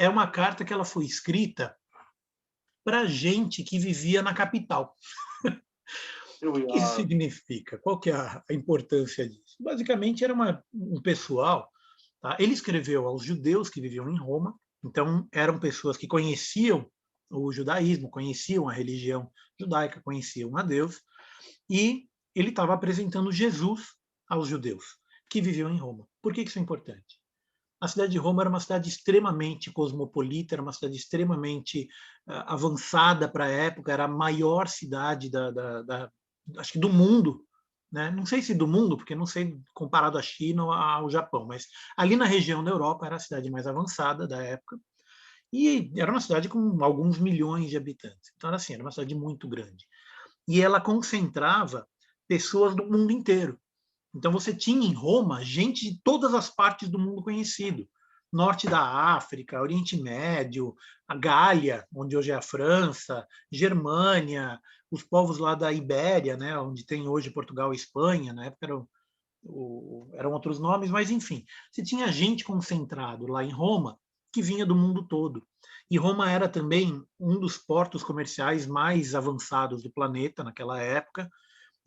é uma carta que ela foi escrita para gente que vivia na capital. O que isso significa? Qual que é a importância disso? Basicamente, era um pessoal. Tá? Ele escreveu aos judeus que viviam em Roma, então eram pessoas que conheciam o judaísmo, conheciam a religião judaica, conheciam a Deus, e ele estava apresentando Jesus aos judeus que viviam em Roma. Por que isso é importante? A cidade de Roma era uma cidade extremamente cosmopolita, era uma cidade extremamente avançada para a época, era a maior cidade acho que do mundo, né? Não sei se do mundo, porque não sei comparado à China ou ao Japão, mas ali na região da Europa era a cidade mais avançada da época, e era uma cidade com alguns milhões de habitantes. Então, era assim, era uma cidade muito grande. E ela concentrava pessoas do mundo inteiro. Então você tinha em Roma gente de todas as partes do mundo conhecido. Norte da África, Oriente Médio, a Gália, onde hoje é a França, Germânia, os povos lá da Ibéria, né, onde tem hoje Portugal e Espanha, na época eram outros nomes, mas enfim, você tinha gente concentrado lá em Roma que vinha do mundo todo. E Roma era também um dos portos comerciais mais avançados do planeta naquela época,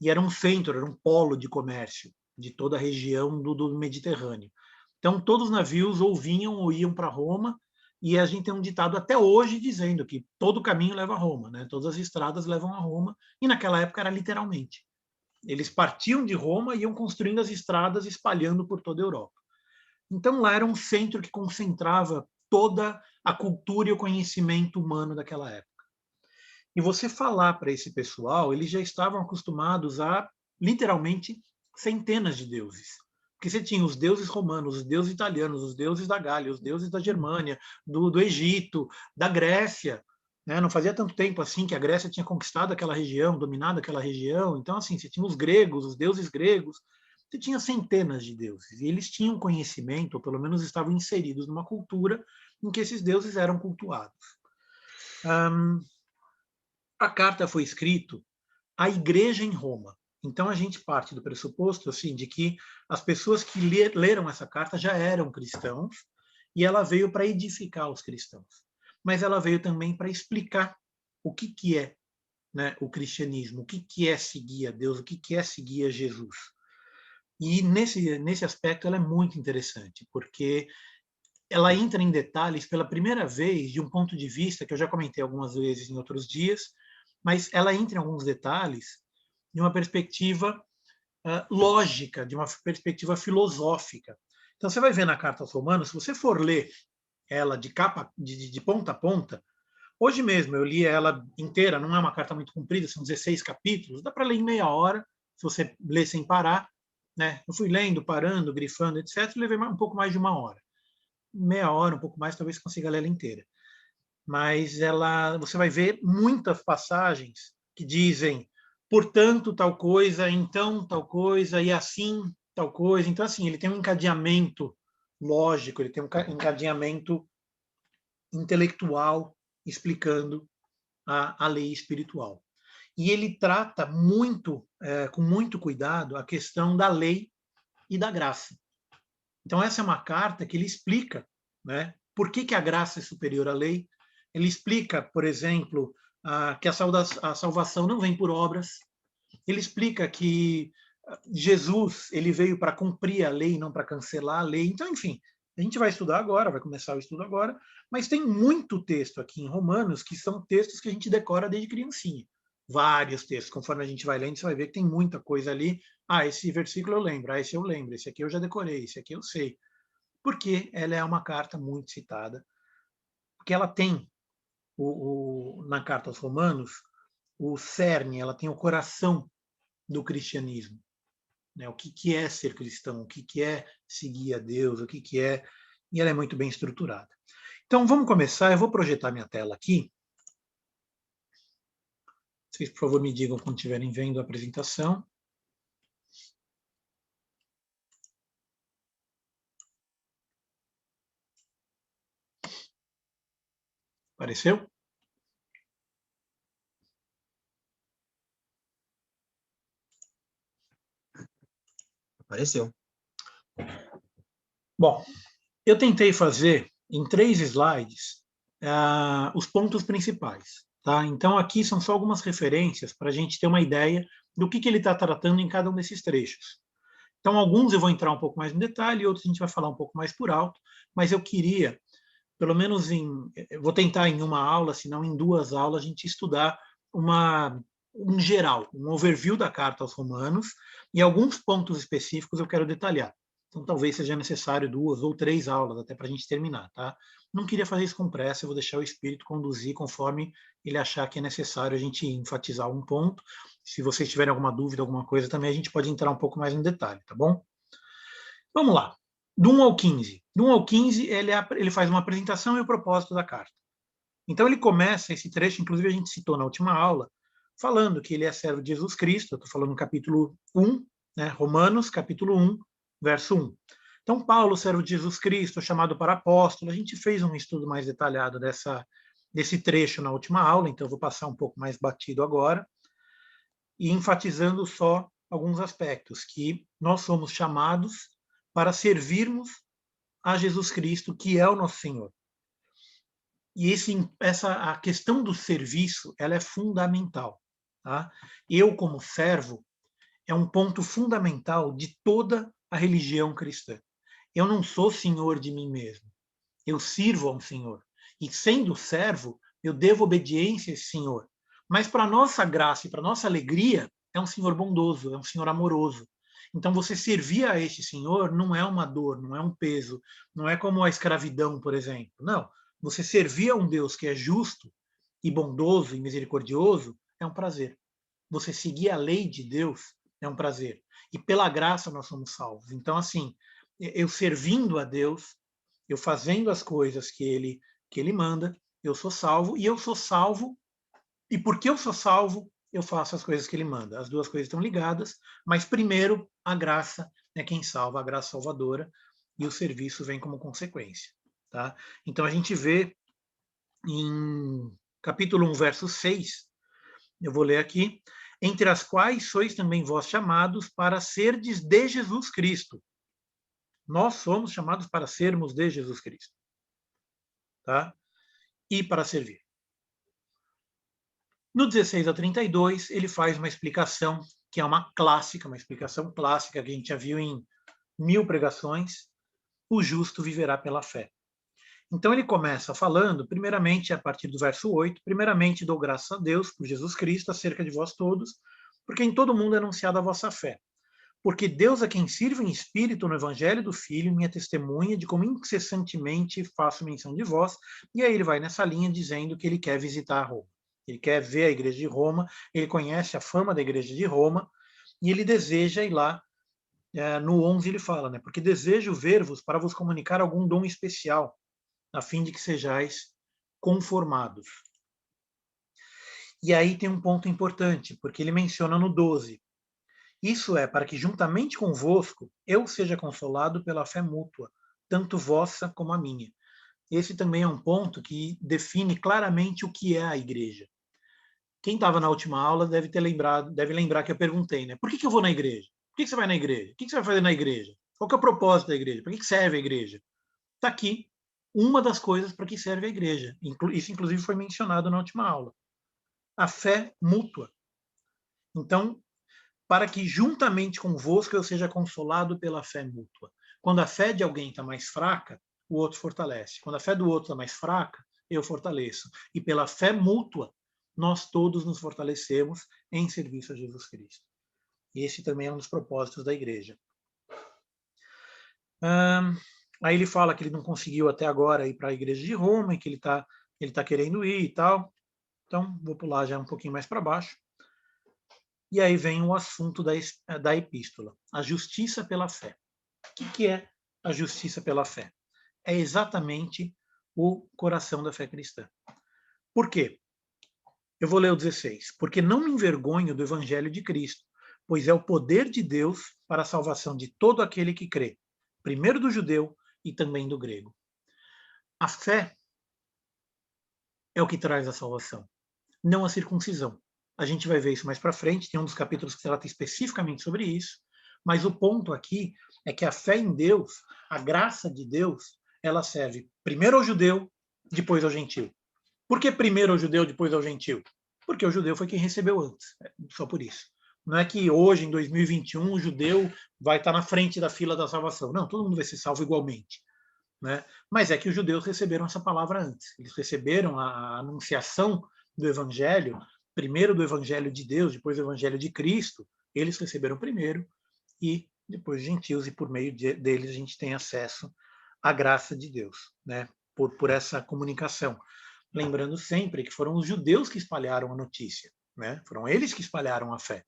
e era um centro, era um polo de comércio de toda a região do Mediterrâneo. Então, todos os navios ou vinham ou iam para Roma, e a gente tem um ditado até hoje dizendo que todo caminho leva a Roma, né? Todas as estradas levam a Roma, e naquela época era literalmente. Eles partiam de Roma e iam construindo as estradas, espalhando por toda a Europa. Então, lá era um centro que concentrava toda a cultura e o conhecimento humano daquela época. E você falar para esse pessoal, eles já estavam acostumados a, literalmente, centenas de deuses. Porque você tinha os deuses romanos, os deuses italianos, os deuses da Gália, os deuses da Germânia, do Egito, da Grécia. Né? Não fazia tanto tempo assim que a Grécia tinha conquistado aquela região, dominado aquela região. Então, assim, você tinha os gregos, os deuses gregos. Você tinha centenas de deuses. E eles tinham conhecimento, ou pelo menos estavam inseridos numa cultura em que esses deuses eram cultuados. A carta foi escrita à igreja em Roma. Então a gente parte do pressuposto assim de que as pessoas que leram essa carta já eram cristãos e ela veio para edificar os cristãos. Mas ela veio também para explicar o que é, né, o cristianismo, o que é seguir a Deus, o que é seguir a Jesus. E nesse aspecto ela é muito interessante, porque ela entra em detalhes pela primeira vez de um ponto de vista que eu já comentei algumas vezes em outros dias, mas ela entra em alguns detalhes de uma perspectiva lógica, de uma perspectiva filosófica. Então você vai ver na Carta aos Romanos, se você for ler ela de capa, de ponta a ponta, hoje mesmo eu li ela inteira, não é uma carta muito comprida, são 16 capítulos, dá para ler em meia hora, se você ler sem parar. Né? Eu fui lendo, parando, grifando, etc., levei um pouco mais de uma hora. Meia hora, um pouco mais, talvez consiga ler ela inteira. Mas você vai ver muitas passagens que dizem, portanto, tal coisa, então tal coisa, e assim tal coisa. Então, assim, ele tem um encadeamento lógico, ele tem um encadeamento intelectual explicando a lei espiritual. E ele trata muito, com muito cuidado, a questão da lei e da graça. Então, essa é uma carta que ele explica, né, por que a graça é superior à lei. Ele explica, por exemplo, que a salvação não vem por obras. Ele explica que Jesus ele veio para cumprir a lei, não para cancelar a lei. Então, enfim, a gente vai estudar agora, vai começar o estudo agora, mas tem muito texto aqui em Romanos que são textos que a gente decora desde criancinha. Vários textos. Conforme a gente vai lendo, você vai ver que tem muita coisa ali. Esse versículo eu lembro, esse eu lembro, esse aqui eu já decorei, esse aqui eu sei. Porque ela é uma carta muito citada, porque ela tem, na Carta aos Romanos, o cerne, ela tem o coração do cristianismo. Né? O que é ser cristão, o que é seguir a Deus, o que é. E ela é muito bem estruturada. Então, vamos começar. Eu vou projetar minha tela aqui. Vocês, por favor, me digam quando estiverem vendo a apresentação. Apareceu? Apareceu. Bom, eu tentei fazer em 3 slides os pontos principais. Tá? Então, aqui são só algumas referências para a gente ter uma ideia do que ele está tratando em cada um desses trechos. Então, alguns eu vou entrar um pouco mais no detalhe, outros a gente vai falar um pouco mais por alto, mas eu queria, pelo menos vou tentar em uma aula, se não em 2 aulas, a gente estudar um geral, um overview da carta aos Romanos, e alguns pontos específicos eu quero detalhar. Então, talvez seja necessário 2 ou 3 aulas até para a gente terminar, tá? Não queria fazer isso com pressa, eu vou deixar o Espírito conduzir conforme ele achar que é necessário a gente enfatizar um ponto. Se vocês tiverem alguma dúvida, alguma coisa, também a gente pode entrar um pouco mais no detalhe, tá bom? Vamos lá. Do 1 ao 15. Do 1 ao 15, ele faz uma apresentação e o propósito da carta. Então, ele começa esse trecho, inclusive a gente citou na última aula, falando que ele é servo de Jesus Cristo. Eu estou falando no capítulo 1, né, Romanos, capítulo 1, verso 1. Então, Paulo, servo de Jesus Cristo, chamado para apóstolo. A gente fez um estudo mais detalhado desse trecho na última aula, então eu vou passar um pouco mais batido agora, e enfatizando só alguns aspectos, que nós somos chamados para servirmos a Jesus Cristo, que é o nosso Senhor. E a questão do serviço, ela é fundamental. Tá? Eu, como servo, é um ponto fundamental de toda a religião cristã. Eu não sou senhor de mim mesmo. Eu sirvo a um senhor. E sendo servo, eu devo obediência a esse senhor. Mas para nossa graça e para nossa alegria, é um senhor bondoso, é um senhor amoroso. Então, você servir a este senhor não é uma dor, não é um peso, não é como a escravidão, por exemplo. Não. Você servir a um Deus que é justo e bondoso e misericordioso é um prazer. Você seguir a lei de Deus é um prazer. E pela graça nós somos salvos. Então, assim, eu servindo a Deus, eu fazendo as coisas que ele manda, eu sou salvo, e eu sou salvo, e porque eu sou salvo, eu faço as coisas que ele manda. As duas coisas estão ligadas, mas primeiro a graça é quem salva, a graça salvadora, e o serviço vem como consequência. Tá? Então a gente vê em capítulo 1, verso 6, eu vou ler aqui, entre as quais sois também vós chamados para serdes de Jesus Cristo. Nós somos chamados para sermos de Jesus Cristo. Tá? E para servir. No 16 a 32, ele faz uma explicação que é uma explicação clássica que a gente já viu em 1000 pregações, o justo viverá pela fé. Então ele começa falando, primeiramente, a partir do verso 8, primeiramente dou graças a Deus por Jesus Cristo acerca de vós todos, porque em todo mundo é anunciada a vossa fé. Porque Deus a quem sirvo em espírito no evangelho do Filho, minha testemunha de como incessantemente faço menção de vós, e aí ele vai nessa linha dizendo que ele quer visitar Roma. Ele quer ver a igreja de Roma, ele conhece a fama da igreja de Roma, e ele deseja ir lá. No 11 ele fala, né? Porque desejo ver-vos para vos comunicar algum dom especial, a fim de que sejais conformados. E aí tem um ponto importante, porque ele menciona no 12. Isso é para que juntamente convosco eu seja consolado pela fé mútua, tanto vossa como a minha. Esse também é um ponto que define claramente o que é a igreja. Quem estava na última aula deve lembrar que eu perguntei, né? Por que eu vou na igreja? Por que você vai na igreja? O que você vai fazer na igreja? Qual que é o propósito da igreja? Para que serve a igreja? Está aqui uma das coisas para que serve a igreja. Isso, inclusive, foi mencionado na última aula. A fé mútua. Então, para que juntamente convosco eu seja consolado pela fé mútua. Quando a fé de alguém está mais fraca, o outro fortalece. Quando a fé do outro está mais fraca, eu fortaleço. E pela fé mútua, nós todos nos fortalecemos em serviço a Jesus Cristo. E esse também é um dos propósitos da igreja. Aí ele fala que ele não conseguiu até agora ir para a igreja de Roma e que ele tá querendo ir e tal. Então, vou pular já um pouquinho mais para baixo. E aí vem o assunto da epístola, a justiça pela fé. O que é a justiça pela fé? É exatamente o coração da fé cristã. Por quê? Eu vou ler o 16. Porque não me envergonho do evangelho de Cristo, pois é o poder de Deus para a salvação de todo aquele que crê, primeiro do judeu e também do grego. A fé é o que traz a salvação, não a circuncisão. A gente vai ver isso mais para frente, tem um dos capítulos que trata especificamente sobre isso, mas o ponto aqui é que a fé em Deus, a graça de Deus, ela serve primeiro ao judeu, depois ao gentil. Por que primeiro ao judeu, depois ao gentil? Porque o judeu foi quem recebeu antes, só por isso. Não é que hoje, em 2021, o judeu vai estar na frente da fila da salvação. Não, todo mundo vai ser salvo igualmente. Né? Mas é que os judeus receberam essa palavra antes. Eles receberam a anunciação do evangelho, primeiro do evangelho de Deus, depois do evangelho de Cristo. Eles receberam primeiro e depois os gentios, e por meio deles a gente tem acesso à graça de Deus, né? Por essa comunicação. Lembrando sempre que foram os judeus que espalharam a notícia, né? Foram eles que espalharam a fé.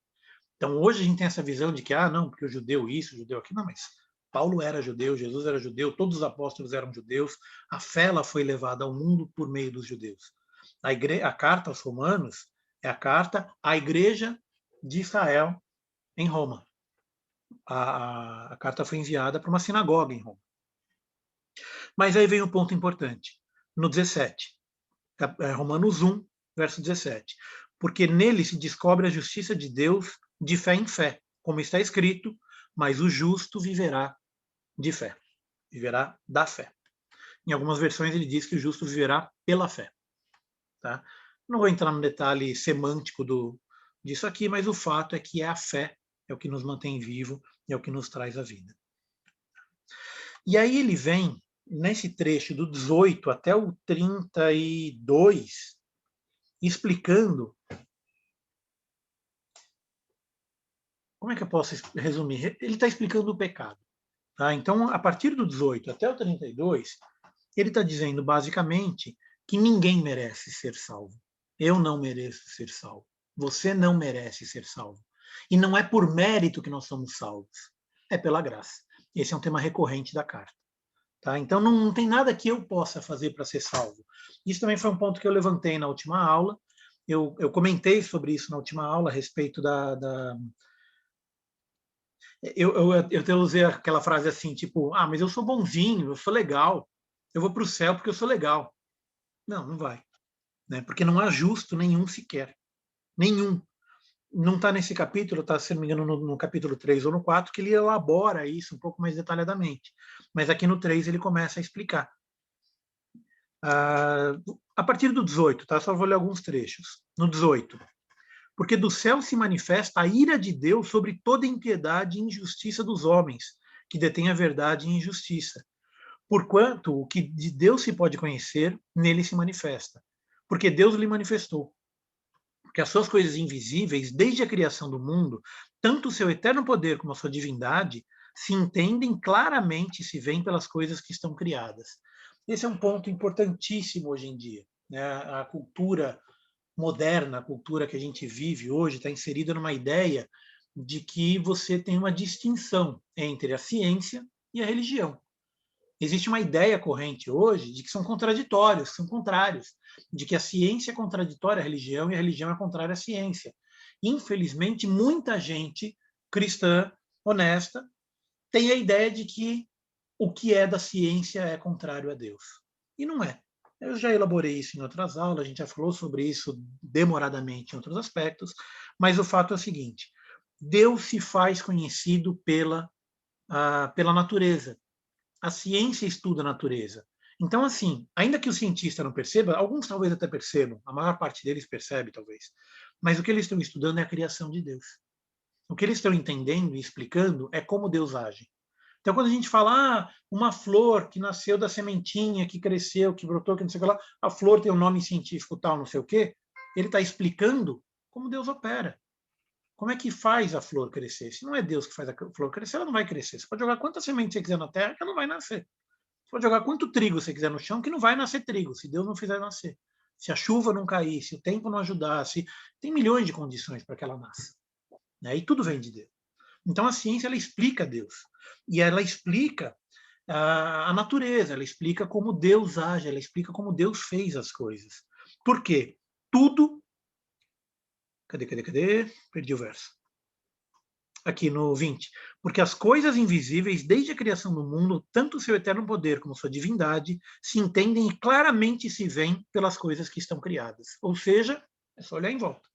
Então hoje a gente tem essa visão de que, não, porque o judeu isso, o judeu aquilo, não, mas Paulo era judeu, Jesus era judeu, todos os apóstolos eram judeus, a fé ela foi levada ao mundo por meio dos judeus. A carta aos Romanos é a carta à igreja de Israel em Roma. A carta foi enviada para uma sinagoga em Roma. Mas aí vem um ponto importante, no 17, Romanos 1, verso 17. Porque nele se descobre a justiça de Deus de fé em fé, como está escrito, mas o justo viverá de fé, viverá da fé. Em algumas versões ele diz que o justo viverá pela fé. Tá? Não vou entrar no detalhe semântico disso aqui, mas o fato é que é a fé, é o que nos mantém vivo, é o que nos traz a vida. E aí ele vem, nesse trecho do 18 até o 32, explicando. Como é que eu posso resumir? Ele está explicando o pecado. Tá? Então, a partir do 18 até o 32, ele está dizendo, basicamente, que ninguém merece ser salvo. Eu não mereço ser salvo. Você não merece ser salvo. E não é por mérito que nós somos salvos. É pela graça. Esse é um tema recorrente da carta. Tá? Então, não tem nada que eu possa fazer para ser salvo. Isso também foi um ponto que eu levantei na última aula. Eu comentei sobre isso na última aula, a respeito eu até usei aquela frase assim, tipo, mas eu sou bonzinho, eu sou legal, eu vou para o céu porque eu sou legal. Não, não vai. Né? Porque não há justo nenhum sequer. Nenhum. Não está nesse capítulo, está, se não me engano, no capítulo 3 ou no 4, que ele elabora isso um pouco mais detalhadamente. Mas aqui no 3 ele começa a explicar. A partir do 18, tá? Só vou ler alguns trechos. No 18. Porque do céu se manifesta a ira de Deus sobre toda impiedade e injustiça dos homens, que detêm a verdade e injustiça. Porquanto o que de Deus se pode conhecer, nele se manifesta. Porque Deus lhe manifestou. Porque as suas coisas invisíveis, desde a criação do mundo, tanto o seu eterno poder como a sua divindade, se entendem claramente e se veem pelas coisas que estão criadas. Esse é um ponto importantíssimo hoje em dia. Né? A cultura moderna, a cultura que a gente vive hoje, está inserida numa ideia de que você tem uma distinção entre a ciência e a religião. Existe uma ideia corrente hoje de que são contraditórios, são contrários, de que a ciência é contraditória à religião e a religião é contrária à ciência. Infelizmente, muita gente cristã, honesta, tem a ideia de que o que é da ciência é contrário a Deus. E não é. Eu já elaborei isso em outras aulas, a gente já falou sobre isso demoradamente em outros aspectos, mas o fato é o seguinte: Deus se faz conhecido pela natureza. A ciência estuda a natureza. Então, assim, ainda que o cientista não perceba, alguns talvez até percebam, a maior parte deles percebe, talvez, mas o que eles estão estudando é a criação de Deus. O que eles estão entendendo e explicando é como Deus age. Então, quando a gente fala, uma flor que nasceu da sementinha, que cresceu, que brotou, que não sei o que lá, a flor tem um nome científico tal, não sei o quê, ele está explicando como Deus opera. Como é que faz a flor crescer? Se não é Deus que faz a flor crescer, ela não vai crescer. Você pode jogar quantas sementes você quiser na terra, que ela não vai nascer. Você pode jogar quanto trigo você quiser no chão, que não vai nascer trigo, se Deus não fizer nascer. Se a chuva não cair, se o tempo não ajudar, se tem milhões de condições para que ela nasça. Né? E tudo vem de Deus. Então a ciência ela explica Deus. E ela explica a natureza, ela explica como Deus age, ela explica como Deus fez as coisas. Por quê? Tudo. Cadê? Perdi o verso. Aqui no 20. Porque as coisas invisíveis, desde a criação do mundo, tanto o seu eterno poder como sua divindade, se entendem e claramente se veem pelas coisas que estão criadas. Ou seja, é só olhar em volta.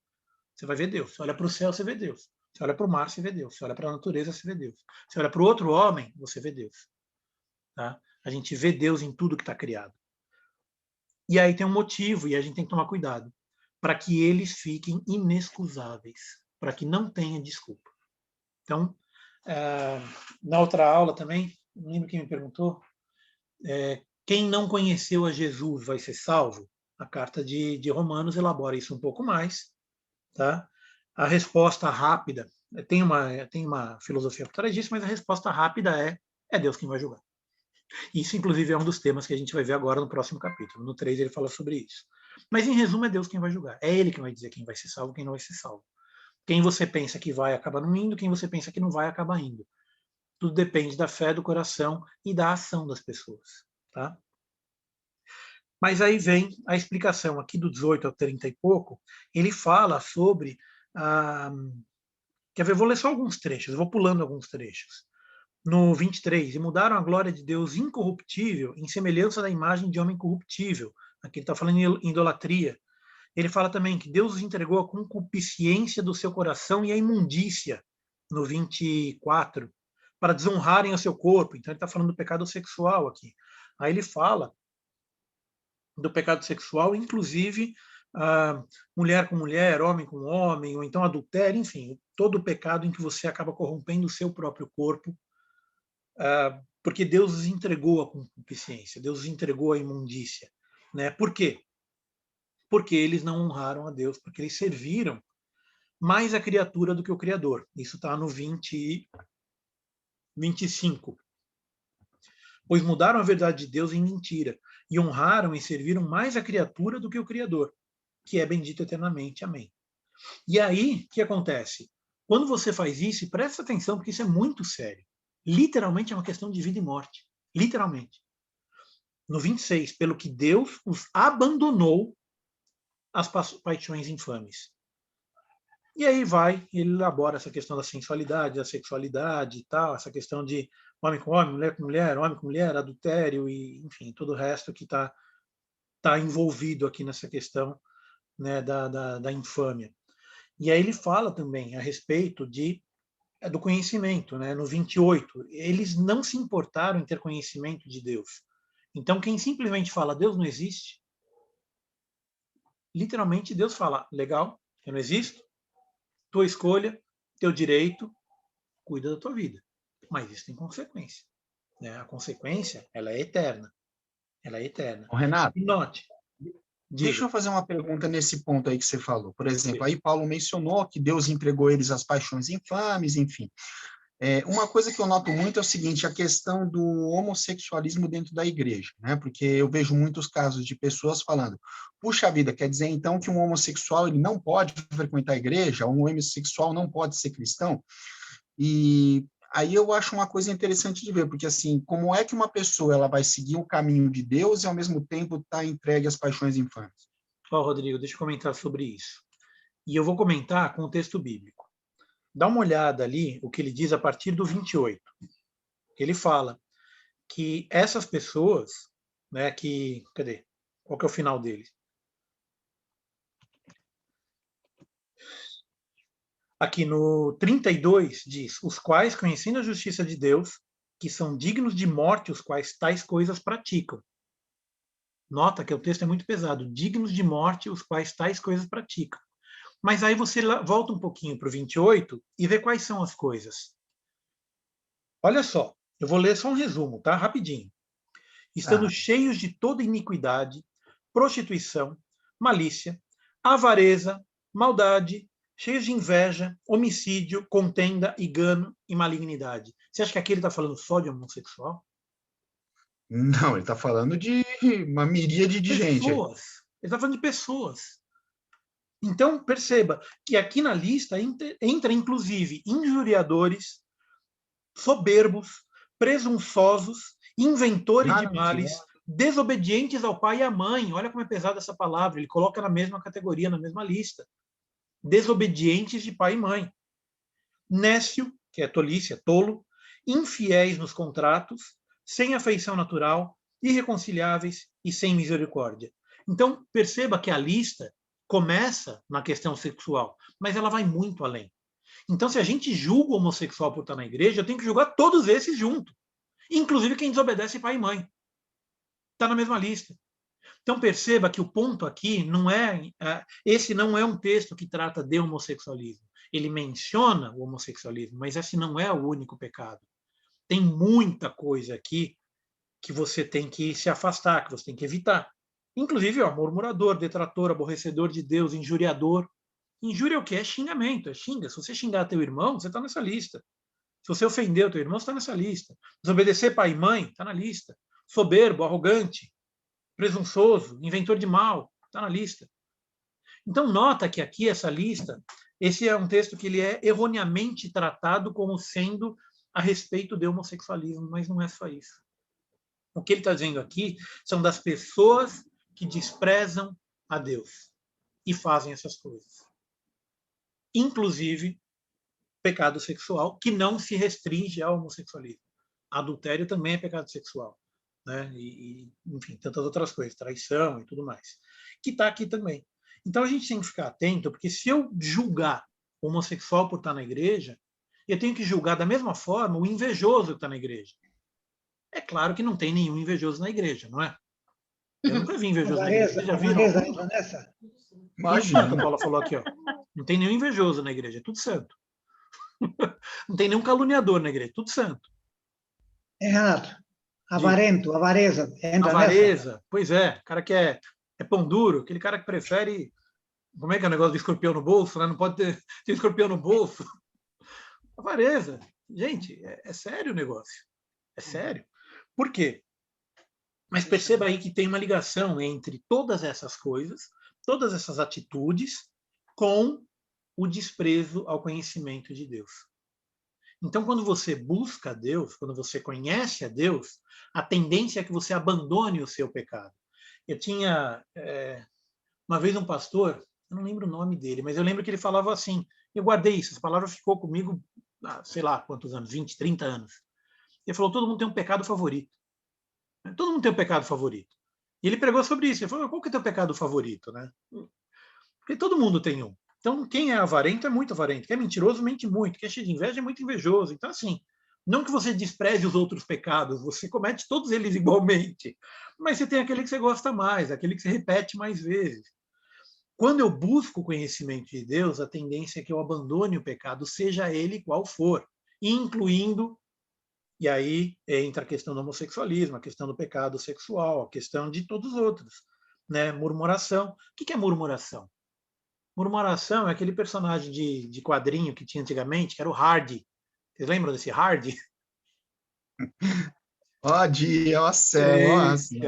Você vai ver Deus. Você olha para o céu, você vê Deus. Você olha para o mar, você vê Deus. Você olha para a natureza, você vê Deus. Você olha para o outro homem, você vê Deus. Tá? A gente vê Deus em tudo que está criado. E aí tem um motivo, e a gente tem que tomar cuidado, para que eles fiquem inexcusáveis, para que não tenha desculpa. Então, na outra aula também, não lembro quem me perguntou, quem não conheceu a Jesus vai ser salvo? A carta de Romanos elabora isso um pouco mais. Tá? A resposta rápida, tem uma filosofia por trás disso, mas a resposta rápida é Deus quem vai julgar. Isso, inclusive, é um dos temas que a gente vai ver agora no próximo capítulo. No 3 ele fala sobre isso. Mas, em resumo, é Deus quem vai julgar. É Ele quem vai dizer quem vai ser salvo e quem não vai ser salvo. Quem você pensa que vai, acaba não indo. Quem você pensa que não vai, acaba indo. Tudo depende da fé, do coração e da ação das pessoas. Tá? Mas aí vem a explicação aqui do 18 ao 30 e pouco. Ele fala sobre... Quer ver? Eu vou ler só alguns trechos. Eu vou pulando alguns trechos. No 23, e mudaram a glória de Deus incorruptível em semelhança da imagem de homem corruptível. Aqui ele está falando em idolatria. Ele fala também que Deus os entregou a concupiscência do seu coração e a imundícia, no 24, para desonrarem o seu corpo. Então ele está falando do pecado sexual aqui. Aí ele fala do pecado sexual, inclusive mulher com mulher, homem com homem, ou então adultério, enfim, todo o pecado em que você acaba corrompendo o seu próprio corpo, porque Deus os entregou à concupiscência, Deus os entregou à imundícia. Né? Por quê? Porque eles não honraram a Deus, porque eles serviram mais a criatura do que o Criador. Isso está no 25. Pois mudaram a verdade de Deus em mentira, e honraram e serviram mais a criatura do que o Criador, que é bendito eternamente. Amém. E aí, o que acontece? Quando você faz isso, e presta atenção, porque isso é muito sério. Literalmente é uma questão de vida e morte. Literalmente. No 26, pelo que Deus os abandonou às paixões infames. E aí ele elabora essa questão da sensualidade, da sexualidade e tal, essa questão de homem com mulher, homem com mulher, adultério e, enfim, todo o resto que está envolvido aqui nessa questão, né, da infâmia. E aí ele fala também a respeito do conhecimento, né, no 28. Eles não se importaram em ter conhecimento de Deus. Então, quem simplesmente fala Deus não existe, literalmente Deus fala, legal, eu não existo, tua escolha, teu direito, cuida da tua vida. Mas isso tem consequência. Né? A consequência, ela é eterna. Ela é eterna. Renato, e note, deixa eu fazer uma pergunta nesse ponto aí que você falou. Por exemplo, aí Paulo mencionou que Deus entregou eles às paixões infames, enfim. Uma coisa que eu noto muito é o seguinte, a questão do homossexualismo dentro da igreja, né? Porque eu vejo muitos casos de pessoas falando, puxa vida, quer dizer então que um homossexual ele não pode frequentar a igreja, um homossexual não pode ser cristão? E aí eu acho uma coisa interessante de ver, porque assim, como é que uma pessoa ela vai seguir o caminho de Deus e ao mesmo tempo estar entregue às paixões infames? Rodrigo, deixa eu comentar sobre isso. E eu vou comentar com o texto bíblico. Dá uma olhada ali o que ele diz a partir do 28. Ele fala que essas pessoas, né, cadê? Qual que é o final dele? Aqui no 32 diz, os quais, conhecendo a justiça de Deus, que são dignos de morte, os quais tais coisas praticam. Nota que o texto é muito pesado. Dignos de morte, os quais tais coisas praticam. Mas aí você volta um pouquinho para o 28 e vê quais são as coisas. Olha só, eu vou ler só um resumo, tá? Rapidinho. Estando cheios de toda iniquidade, prostituição, malícia, avareza, maldade, cheios de inveja, homicídio, contenda, engano e malignidade. Você acha que aqui ele está falando só de homossexual? Não, ele está falando de uma miríade de gente. Pessoas. Ele está falando de pessoas. Então, perceba que aqui na lista entra inclusive injuriadores, soberbos, presunçosos, inventores de males, desobedientes ao pai e à mãe. Olha como é pesada essa palavra. Ele coloca na mesma categoria, na mesma lista. Desobedientes de pai e mãe. Nécio, que é tolice, é tolo. Infiéis nos contratos, sem afeição natural, irreconciliáveis e sem misericórdia. Então, perceba que a lista começa na questão sexual, mas ela vai muito além. Então, se a gente julga o homossexual por estar na igreja, eu tenho que julgar todos esses juntos. Inclusive quem desobedece pai e mãe. Está na mesma lista. Então perceba que o ponto aqui não é... Esse não é um texto que trata de homossexualismo. Ele menciona o homossexualismo, mas esse não é o único pecado. Tem muita coisa aqui que você tem que se afastar, que você tem que evitar. Inclusive, murmurador, detrator, aborrecedor de Deus, injuriador. Injúria é o quê? É xingamento, é xinga. Se você xingar teu irmão, você está nessa lista. Se você ofender o teu irmão, você está nessa lista. Desobedecer pai e mãe, está na lista. Soberbo, arrogante, presunçoso, inventor de mal, está na lista. Então, nota que aqui essa lista, esse é um texto que ele é erroneamente tratado como sendo a respeito do homossexualismo, mas não é só isso. O que ele está dizendo aqui são das pessoas que desprezam a Deus e fazem essas coisas. Inclusive, pecado sexual, que não se restringe ao homossexualismo. Adultério também é pecado sexual. Né? Enfim, tantas outras coisas, traição e tudo mais, que está aqui também. Então a gente tem que ficar atento, porque se eu julgar o homossexual por estar na igreja, eu tenho que julgar da mesma forma o invejoso que está na igreja. É claro que não tem nenhum invejoso na igreja, não é? Eu nunca vi invejoso na igreja. Vocês já viram? Entra nessa? Imagina. Que a Paula falou aqui, ó. Não tem nenhum invejoso na igreja, é tudo santo. Não tem nenhum caluniador na igreja, é tudo santo. Renato, avarento, avareza, entra avareza, nessa? Pois é, cara que é pão duro, aquele cara que prefere... Como é que é o negócio do escorpião no bolso? Né? Não pode ter escorpião no bolso. Avareza. Gente, é sério o negócio. É sério. Por quê? Mas perceba aí que tem uma ligação entre todas essas coisas, todas essas atitudes, com o desprezo ao conhecimento de Deus. Então, quando você busca a Deus, quando você conhece a Deus, a tendência é que você abandone o seu pecado. Eu tinha uma vez um pastor, eu não lembro o nome dele, mas eu lembro que ele falava assim, eu guardei isso, essa palavra ficou comigo, sei lá quantos anos, 20, 30 anos. Ele falou, todo mundo tem um pecado favorito. Todo mundo tem um pecado favorito. E ele pregou sobre isso. Ele falou, qual que é o teu pecado favorito? Né? Porque todo mundo tem um. Então, quem é avarento é muito avarento. Quem é mentiroso, mente muito. Quem é cheio de inveja é muito invejoso. Então, assim, não que você despreze os outros pecados, você comete todos eles igualmente. Mas você tem aquele que você gosta mais, aquele que você repete mais vezes. Quando eu busco o conhecimento de Deus, a tendência é que eu abandone o pecado, seja ele qual for, incluindo, e aí entra a questão do homossexualismo, a questão do pecado sexual, a questão de todos os outros. Né? Murmuração. O que é murmuração? Murmuração é aquele personagem de quadrinho que tinha antigamente, que era o Hardy. Vocês lembram desse Hardy? Nossa.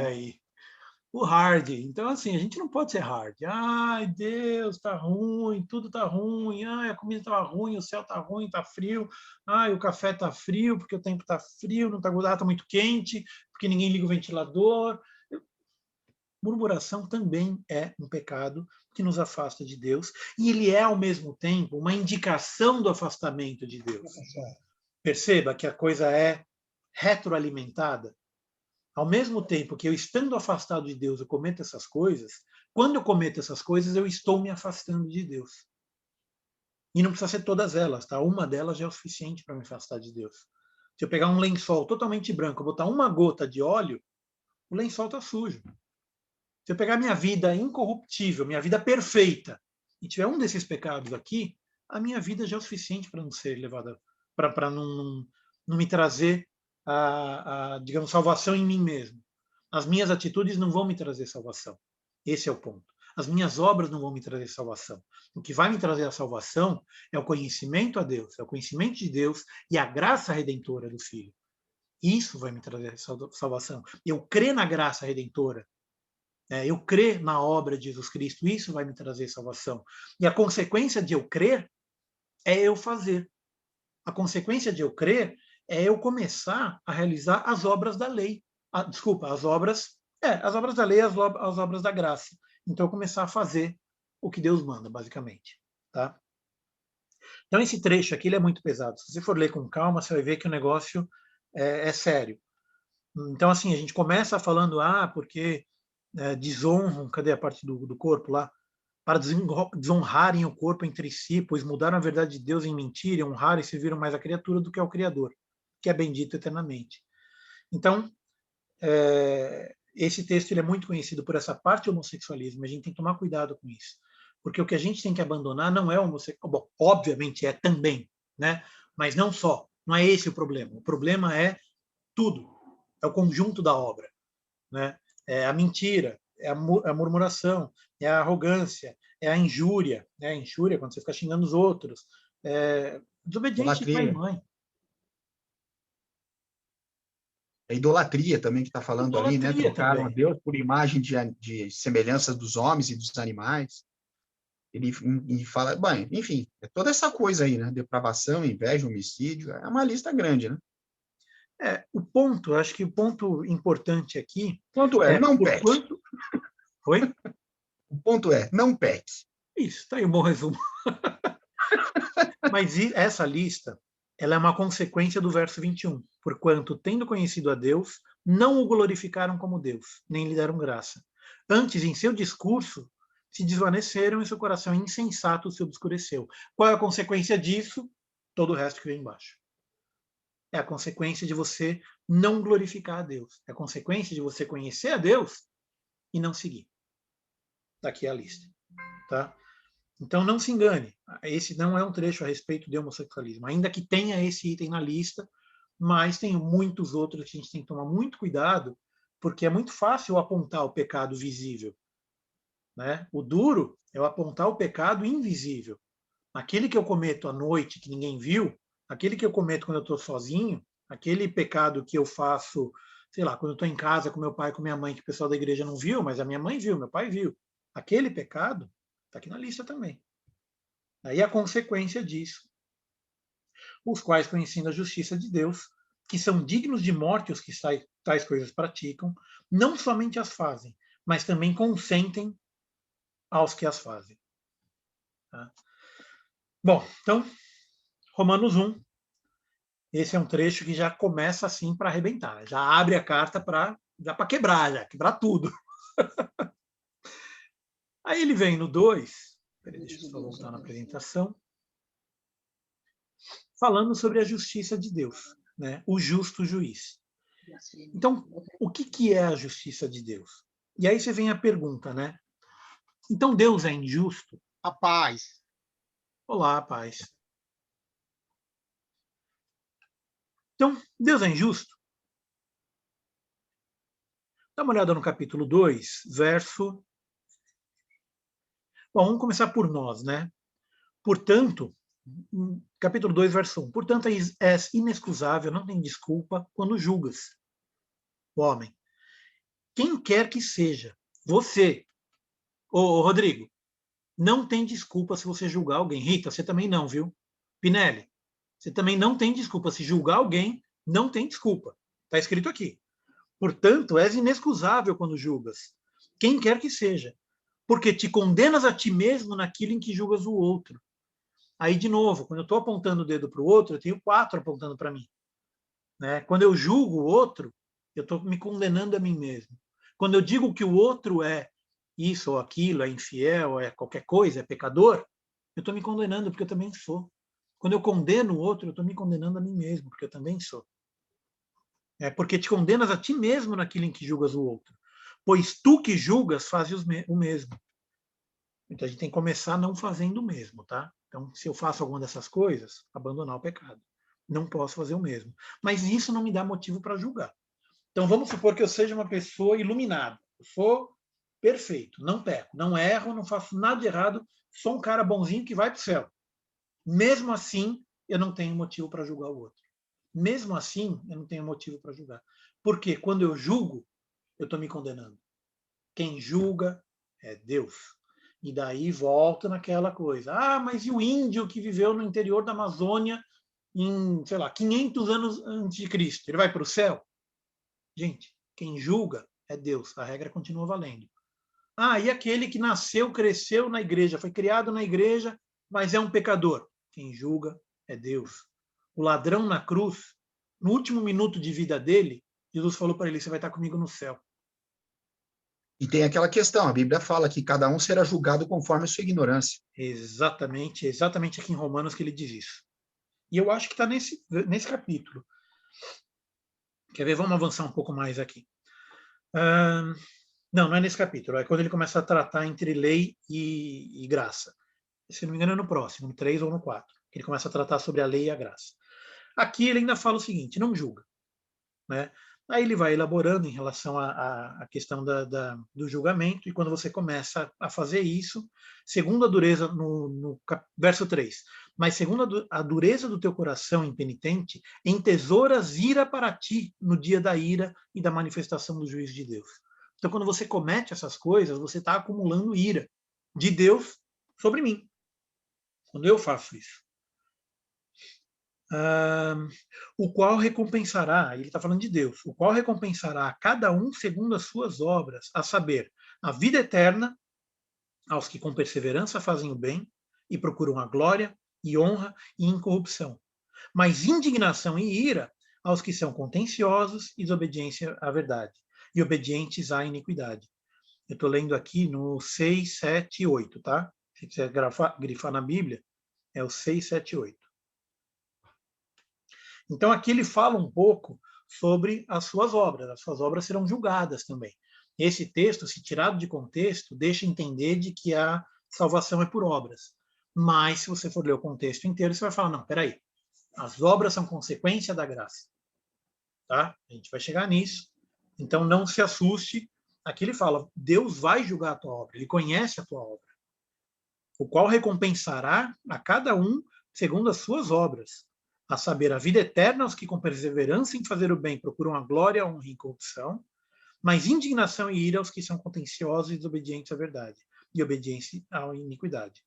Aí. O Hardy. Então, assim, a gente não pode ser Hardy. Ai, Deus, tá ruim, tudo tá ruim. Ai, a comida tá ruim, o céu tá ruim, tá frio. Ai, o café tá frio, porque o tempo tá frio, não tá muito quente, porque ninguém liga o ventilador. Murmuração também é um pecado que nos afasta de Deus, e ele é, ao mesmo tempo, uma indicação do afastamento de Deus. Perceba que a coisa é retroalimentada. Ao mesmo tempo que eu, estando afastado de Deus, eu cometo essas coisas, quando eu cometo essas coisas, eu estou me afastando de Deus. E não precisa ser todas elas, tá? Uma delas já é o suficiente para me afastar de Deus. Se eu pegar um lençol totalmente branco, botar uma gota de óleo, o lençol está sujo. Se eu pegar minha vida incorruptível, minha vida perfeita, e tiver um desses pecados aqui, a minha vida já é o suficiente para não ser levada, para não me trazer digamos, salvação em mim mesmo. As minhas atitudes não vão me trazer salvação. Esse é o ponto. As minhas obras não vão me trazer salvação. O que vai me trazer a salvação é o conhecimento a Deus, é o conhecimento de Deus e a graça redentora do Filho. Isso vai me trazer salvação. Eu crer na graça redentora, eu crer na obra de Jesus Cristo, isso vai me trazer salvação. E a consequência de eu crer é eu fazer. A consequência de eu crer é eu começar a realizar as obras da lei. As obras da lei, as obras da graça. Então, eu começar a fazer o que Deus manda, basicamente. Tá? Então, esse trecho aqui ele é muito pesado. Se você for ler com calma, você vai ver que o negócio é sério. Então, assim, a gente começa falando, porque desonram, cadê a parte do corpo lá? Para desonrarem o corpo entre si, pois mudaram a verdade de Deus em mentira, e honraram e serviram mais a criatura do que ao Criador, que é bendito eternamente. Então, esse texto ele é muito conhecido por essa parte do homossexualismo, a gente tem que tomar cuidado com isso, porque o que a gente tem que abandonar não é o homossexualismo, bom, obviamente é também, né? Mas não só, não é esse o problema é tudo, é o conjunto da obra, né? É a mentira, é a murmuração, é a arrogância, é a injúria, né? A injúria quando você fica xingando os outros, desobediente de pai e mãe. A idolatria também que está falando ali, né? Trocaram também a Deus por imagem de semelhanças dos homens e dos animais. Ele fala, bem, enfim, é toda essa coisa aí, né? Depravação, inveja, homicídio, é uma lista grande, né? O ponto, acho que o ponto importante aqui... O ponto é, não peque. Oi? O ponto é, não peque. Isso, está aí um bom resumo. Mas essa lista, ela é uma consequência do verso 21. Porquanto, tendo conhecido a Deus, não o glorificaram como Deus, nem lhe deram graça. Antes, em seu discurso, se desvaneceram e seu coração insensato se obscureceu. Qual é a consequência disso? Todo o resto que vem embaixo. É a consequência de você não glorificar a Deus. É a consequência de você conhecer a Deus e não seguir. Está aqui a lista. Tá? Então, não se engane. Esse não é um trecho a respeito de homossexualismo. Ainda que tenha esse item na lista, mas tem muitos outros que a gente tem que tomar muito cuidado, porque é muito fácil apontar o pecado visível, né? O duro é eu apontar o pecado invisível. Aquele que eu cometo à noite, que ninguém viu, aquele que eu cometo quando eu estou sozinho, aquele pecado que eu faço, sei lá, quando eu estou em casa com meu pai, com minha mãe, que o pessoal da igreja não viu, mas a minha mãe viu, meu pai viu. Aquele pecado está aqui na lista também. Aí a consequência disso. Os quais, conhecendo a justiça de Deus, que são dignos de morte os que tais coisas praticam, não somente as fazem, mas também consentem aos que as fazem. Tá? Bom, então, Romanos 1. Esse é um trecho que já começa assim para arrebentar. Já abre a carta para quebrar tudo. Aí ele vem no 2, deixa eu só voltar na apresentação, falando sobre a justiça de Deus, né? O justo juiz. Então, o que é a justiça de Deus? E aí você vem a pergunta, né? Então Deus é injusto? A paz. Olá, paz. Então, Deus é injusto? Dá uma olhada no capítulo 2, verso... Bom, vamos começar por nós, né? Portanto, capítulo 2, verso 1. Portanto, és inexcusável, não tem desculpa, quando julgas o homem. Quem quer que seja, você, Rodrigo, não tem desculpa se você julgar alguém. Rita, você também não, viu? Pinelli, você também não tem desculpa. Se julgar alguém, não tem desculpa. Está escrito aqui. Portanto, és inexcusável quando julgas. Quem quer que seja. Porque te condenas a ti mesmo naquilo em que julgas o outro. Aí, de novo, quando eu estou apontando o dedo para o outro, eu tenho 4 apontando para mim. Né? Quando eu julgo o outro, eu estou me condenando a mim mesmo. Quando eu digo que o outro é isso ou aquilo, é infiel, é qualquer coisa, é pecador, eu estou me condenando porque eu também sou. Quando eu condeno o outro, eu estou me condenando a mim mesmo, porque eu também sou. É porque te condenas a ti mesmo naquilo em que julgas o outro. Pois tu que julgas, fazes o mesmo. Então a gente tem que começar não fazendo o mesmo, tá? Então, se eu faço alguma dessas coisas, abandonar o pecado. Não posso fazer o mesmo. Mas isso não me dá motivo para julgar. Então, vamos supor que eu seja uma pessoa iluminada. Eu sou perfeito, não peco, não erro, não faço nada de errado, sou um cara bonzinho que vai para o céu. Mesmo assim, eu não tenho motivo para julgar o outro. Mesmo assim, eu não tenho motivo para julgar. Porque quando eu julgo, eu estou me condenando. Quem julga é Deus. E daí volta naquela coisa. Ah, mas e o índio que viveu no interior da Amazônia em, sei lá, 500 anos antes de Cristo? Ele vai para o céu? Gente, quem julga é Deus. A regra continua valendo. Ah, e aquele que nasceu, cresceu na igreja, foi criado na igreja, mas é um pecador? Quem julga é Deus. O ladrão na cruz, no último minuto de vida dele, Jesus falou para ele, você vai estar comigo no céu. E tem aquela questão, a Bíblia fala que cada um será julgado conforme a sua ignorância. Exatamente aqui em Romanos que ele diz isso. E eu acho que está nesse capítulo. Quer ver? Vamos avançar um pouco mais aqui. Não é nesse capítulo. É quando ele começa a tratar entre lei e graça. Se não me engano, é no próximo, no 3 ou no 4. Ele começa a tratar sobre a lei e a graça. Aqui ele ainda fala o seguinte, não julga. Né? Aí ele vai elaborando em relação à questão do julgamento, e quando você começa a fazer isso, segundo a dureza, no verso 3, mas segundo a dureza do teu coração impenitente, entesouras ira para ti no dia da ira e da manifestação do juízo de Deus. Então, quando você comete essas coisas, você está acumulando ira de Deus sobre mim, quando eu faço isso. O qual recompensará, ele está falando de Deus, o qual recompensará a cada um segundo as suas obras, a saber, a vida eterna aos que com perseverança fazem o bem e procuram a glória e honra e incorrupção, mas indignação e ira aos que são contenciosos e desobediência à verdade e obedientes à iniquidade. Eu estou lendo aqui no 6, 7 e 8, tá? Se quiser grifar na Bíblia, é o 6, 7 e 8. Então, aqui ele fala um pouco sobre as suas obras serão julgadas também. Esse texto, se tirado de contexto, deixa entender de que a salvação é por obras. Mas, se você for ler o contexto inteiro, você vai falar, não, peraí, as obras são consequência da graça. Tá? A gente vai chegar nisso. Então, não se assuste. Aqui ele fala, Deus vai julgar a tua obra, ele conhece a tua obra, o qual recompensará a cada um segundo as suas obras, a saber, a vida eterna aos que com perseverança em fazer o bem procuram a glória, a honra e incorrupção, mas indignação e ira aos que são contenciosos e desobedientes à verdade, e obediência à iniquidade.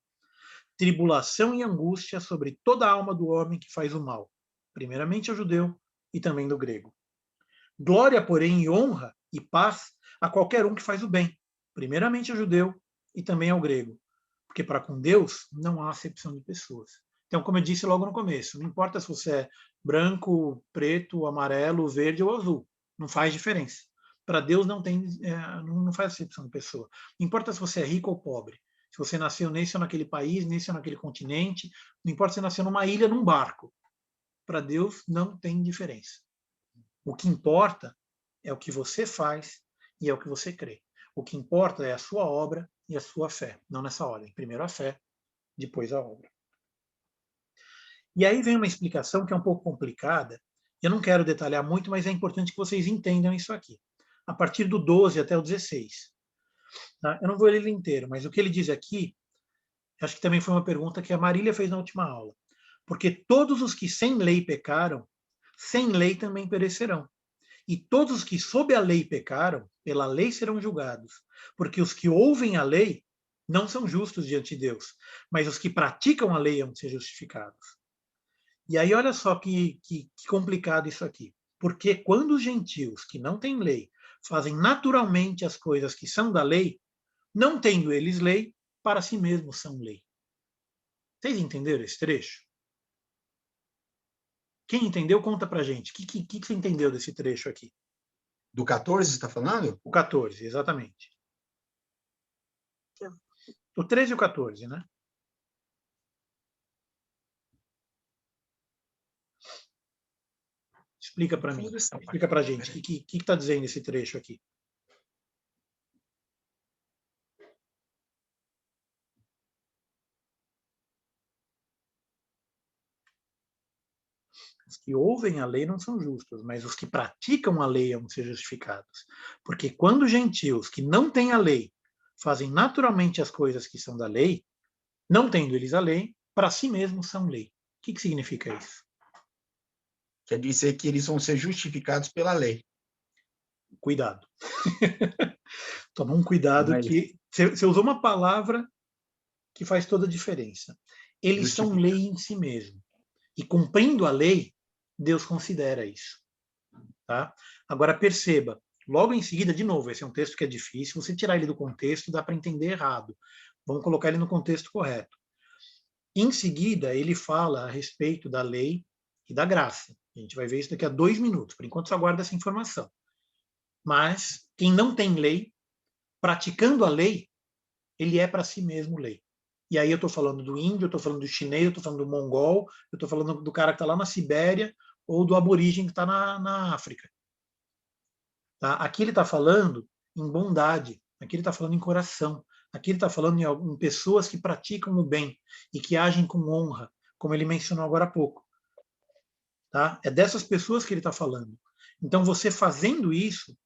Tribulação e angústia sobre toda a alma do homem que faz o mal, primeiramente ao judeu e também do grego. Glória, porém, e honra e paz a qualquer um que faz o bem, primeiramente ao judeu e também ao grego, porque para com Deus não há acepção de pessoas. Então, como eu disse logo no começo, não importa se você é branco, preto, amarelo, verde ou azul, não faz diferença. Para Deus não faz acepção de pessoa. Não importa se você é rico ou pobre, se você nasceu nesse ou naquele país, nesse ou naquele continente, não importa se você nasceu numa ilha, num barco. Para Deus não tem diferença. O que importa é o que você faz e é o que você crê. O que importa é a sua obra e a sua fé, não nessa ordem. Primeiro a fé, depois a obra. E aí vem uma explicação que é um pouco complicada, eu não quero detalhar muito, mas é importante que vocês entendam isso aqui. A partir do 12 até o 16. Tá? Eu não vou ler ele inteiro, mas o que ele diz aqui, acho que também foi uma pergunta que a Marília fez na última aula. Porque todos os que sem lei pecaram, sem lei também perecerão. E todos os que sob a lei pecaram, pela lei serão julgados. Porque os que ouvem a lei não são justos diante de Deus, mas os que praticam a lei vão ser justificados. E aí, olha só que complicado isso aqui. Porque quando os gentios, que não têm lei, fazem naturalmente as coisas que são da lei, não tendo eles lei, para si mesmos são lei. Vocês entenderam esse trecho? Quem entendeu, conta pra gente. O que você entendeu desse trecho aqui? Do 14, você está falando? O 14, exatamente. O 13 e o 14, né? Explica para mim, explica para a gente. O que está dizendo esse trecho aqui? Os que ouvem a lei não são justos, mas os que praticam a lei vão ser justificados. Porque quando gentios que não têm a lei fazem naturalmente as coisas que são da lei, não tendo eles a lei, para si mesmos são lei. O que significa isso? Quer dizer que eles vão ser justificados pela lei. Cuidado. Toma um cuidado que... Você usou uma palavra que faz toda a diferença. Eles são lei em si mesmo. E cumprindo a lei, Deus considera isso. Tá? Agora perceba, logo em seguida, de novo, esse é um texto que é difícil, você tirar ele do contexto dá para entender errado. Vamos colocar ele no contexto correto. Em seguida, ele fala a respeito da lei e da graça. A gente vai ver isso daqui a 2 minutos. Por enquanto, só guarda essa informação. Mas quem não tem lei, praticando a lei, ele é para si mesmo lei. E aí eu estou falando do índio, eu estou falando do chinês, eu estou falando do mongol, eu estou falando do cara que está lá na Sibéria ou do aborígene que está na África. Tá? Aqui ele está falando em bondade, aqui ele está falando em coração, aqui ele está falando em pessoas que praticam o bem e que agem com honra, como ele mencionou agora há pouco. Tá? É dessas pessoas que ele está falando. Então, você fazendo isso,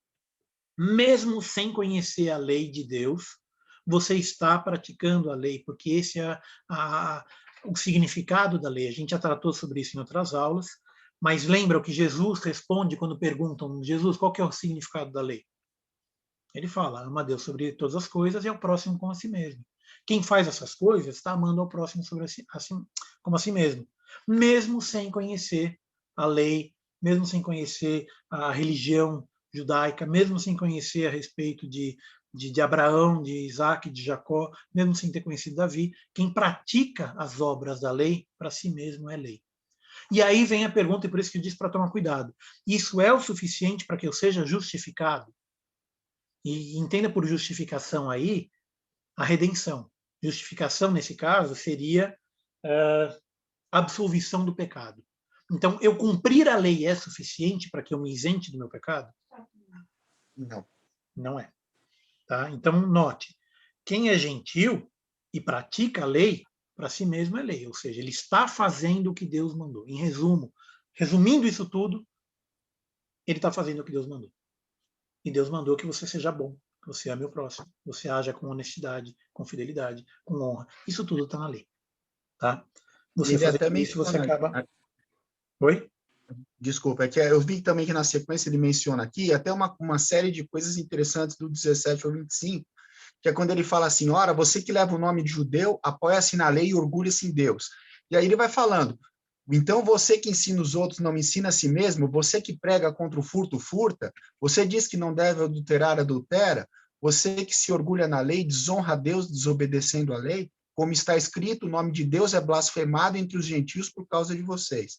mesmo sem conhecer a lei de Deus, você está praticando a lei, porque esse é o significado da lei. A gente já tratou sobre isso em outras aulas, mas lembra o que Jesus responde quando perguntam, Jesus, qual que é o significado da lei? Ele fala, ama a Deus sobre todas as coisas e ao próximo como a si mesmo. Quem faz essas coisas está amando ao próximo sobre como a si mesmo, mesmo sem conhecer a lei, mesmo sem conhecer a religião judaica, mesmo sem conhecer a respeito de Abraão, de Isaac, de Jacó, mesmo sem ter conhecido Davi, quem pratica as obras da lei, para si mesmo é lei. E aí vem a pergunta, e por isso que eu disse para tomar cuidado. Isso é o suficiente para que eu seja justificado? E entenda por justificação aí a redenção. Justificação, nesse caso, seria absolvição do pecado. Então, eu cumprir a lei é suficiente para que eu me isente do meu pecado? Não. Não é. Tá? Então, note, quem é gentil e pratica a lei, para si mesmo é lei. Ou seja, ele está fazendo o que Deus mandou. Em resumo, resumindo isso tudo, ele está fazendo o que Deus mandou. E Deus mandou que você seja bom, que você ame o próximo, que você haja com honestidade, com fidelidade, com honra. Isso tudo está na lei. Tá? Você ele até fazendo isso, você acaba... Oi? Desculpa, é que eu vi também que na sequência ele menciona aqui até uma série de coisas interessantes do 17 ao 25, que é quando ele fala assim, ora, você que leva o nome de judeu, apoia-se na lei e orgulha-se em Deus. E aí ele vai falando, então você que ensina os outros não ensina a si mesmo, você que prega contra o furto, furta, você diz que não deve adulterar, adultera, você que se orgulha na lei, desonra a Deus desobedecendo a lei, como está escrito, o nome de Deus é blasfemado entre os gentios por causa de vocês.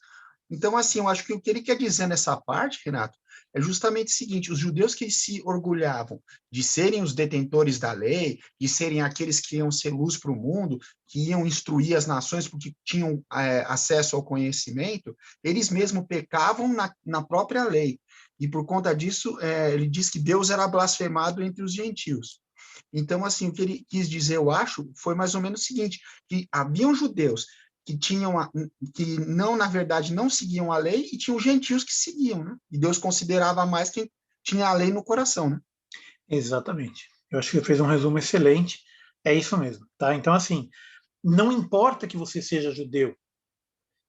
Então, assim, eu acho que o que ele quer dizer nessa parte, Renato, é justamente o seguinte, os judeus que se orgulhavam de serem os detentores da lei, de serem aqueles que iam ser luz para o mundo, que iam instruir as nações porque tinham acesso ao conhecimento, eles mesmos pecavam na própria lei. E por conta disso, ele diz que Deus era blasfemado entre os gentios. Então, assim, o que ele quis dizer, eu acho, foi mais ou menos o seguinte, que haviam judeus que não, na verdade, não seguiam a lei, e tinham gentios que seguiam, né? E Deus considerava mais quem tinha a lei no coração, né? Exatamente. Eu acho que você fez um resumo excelente. É isso mesmo, tá? Então, assim, não importa que você seja judeu,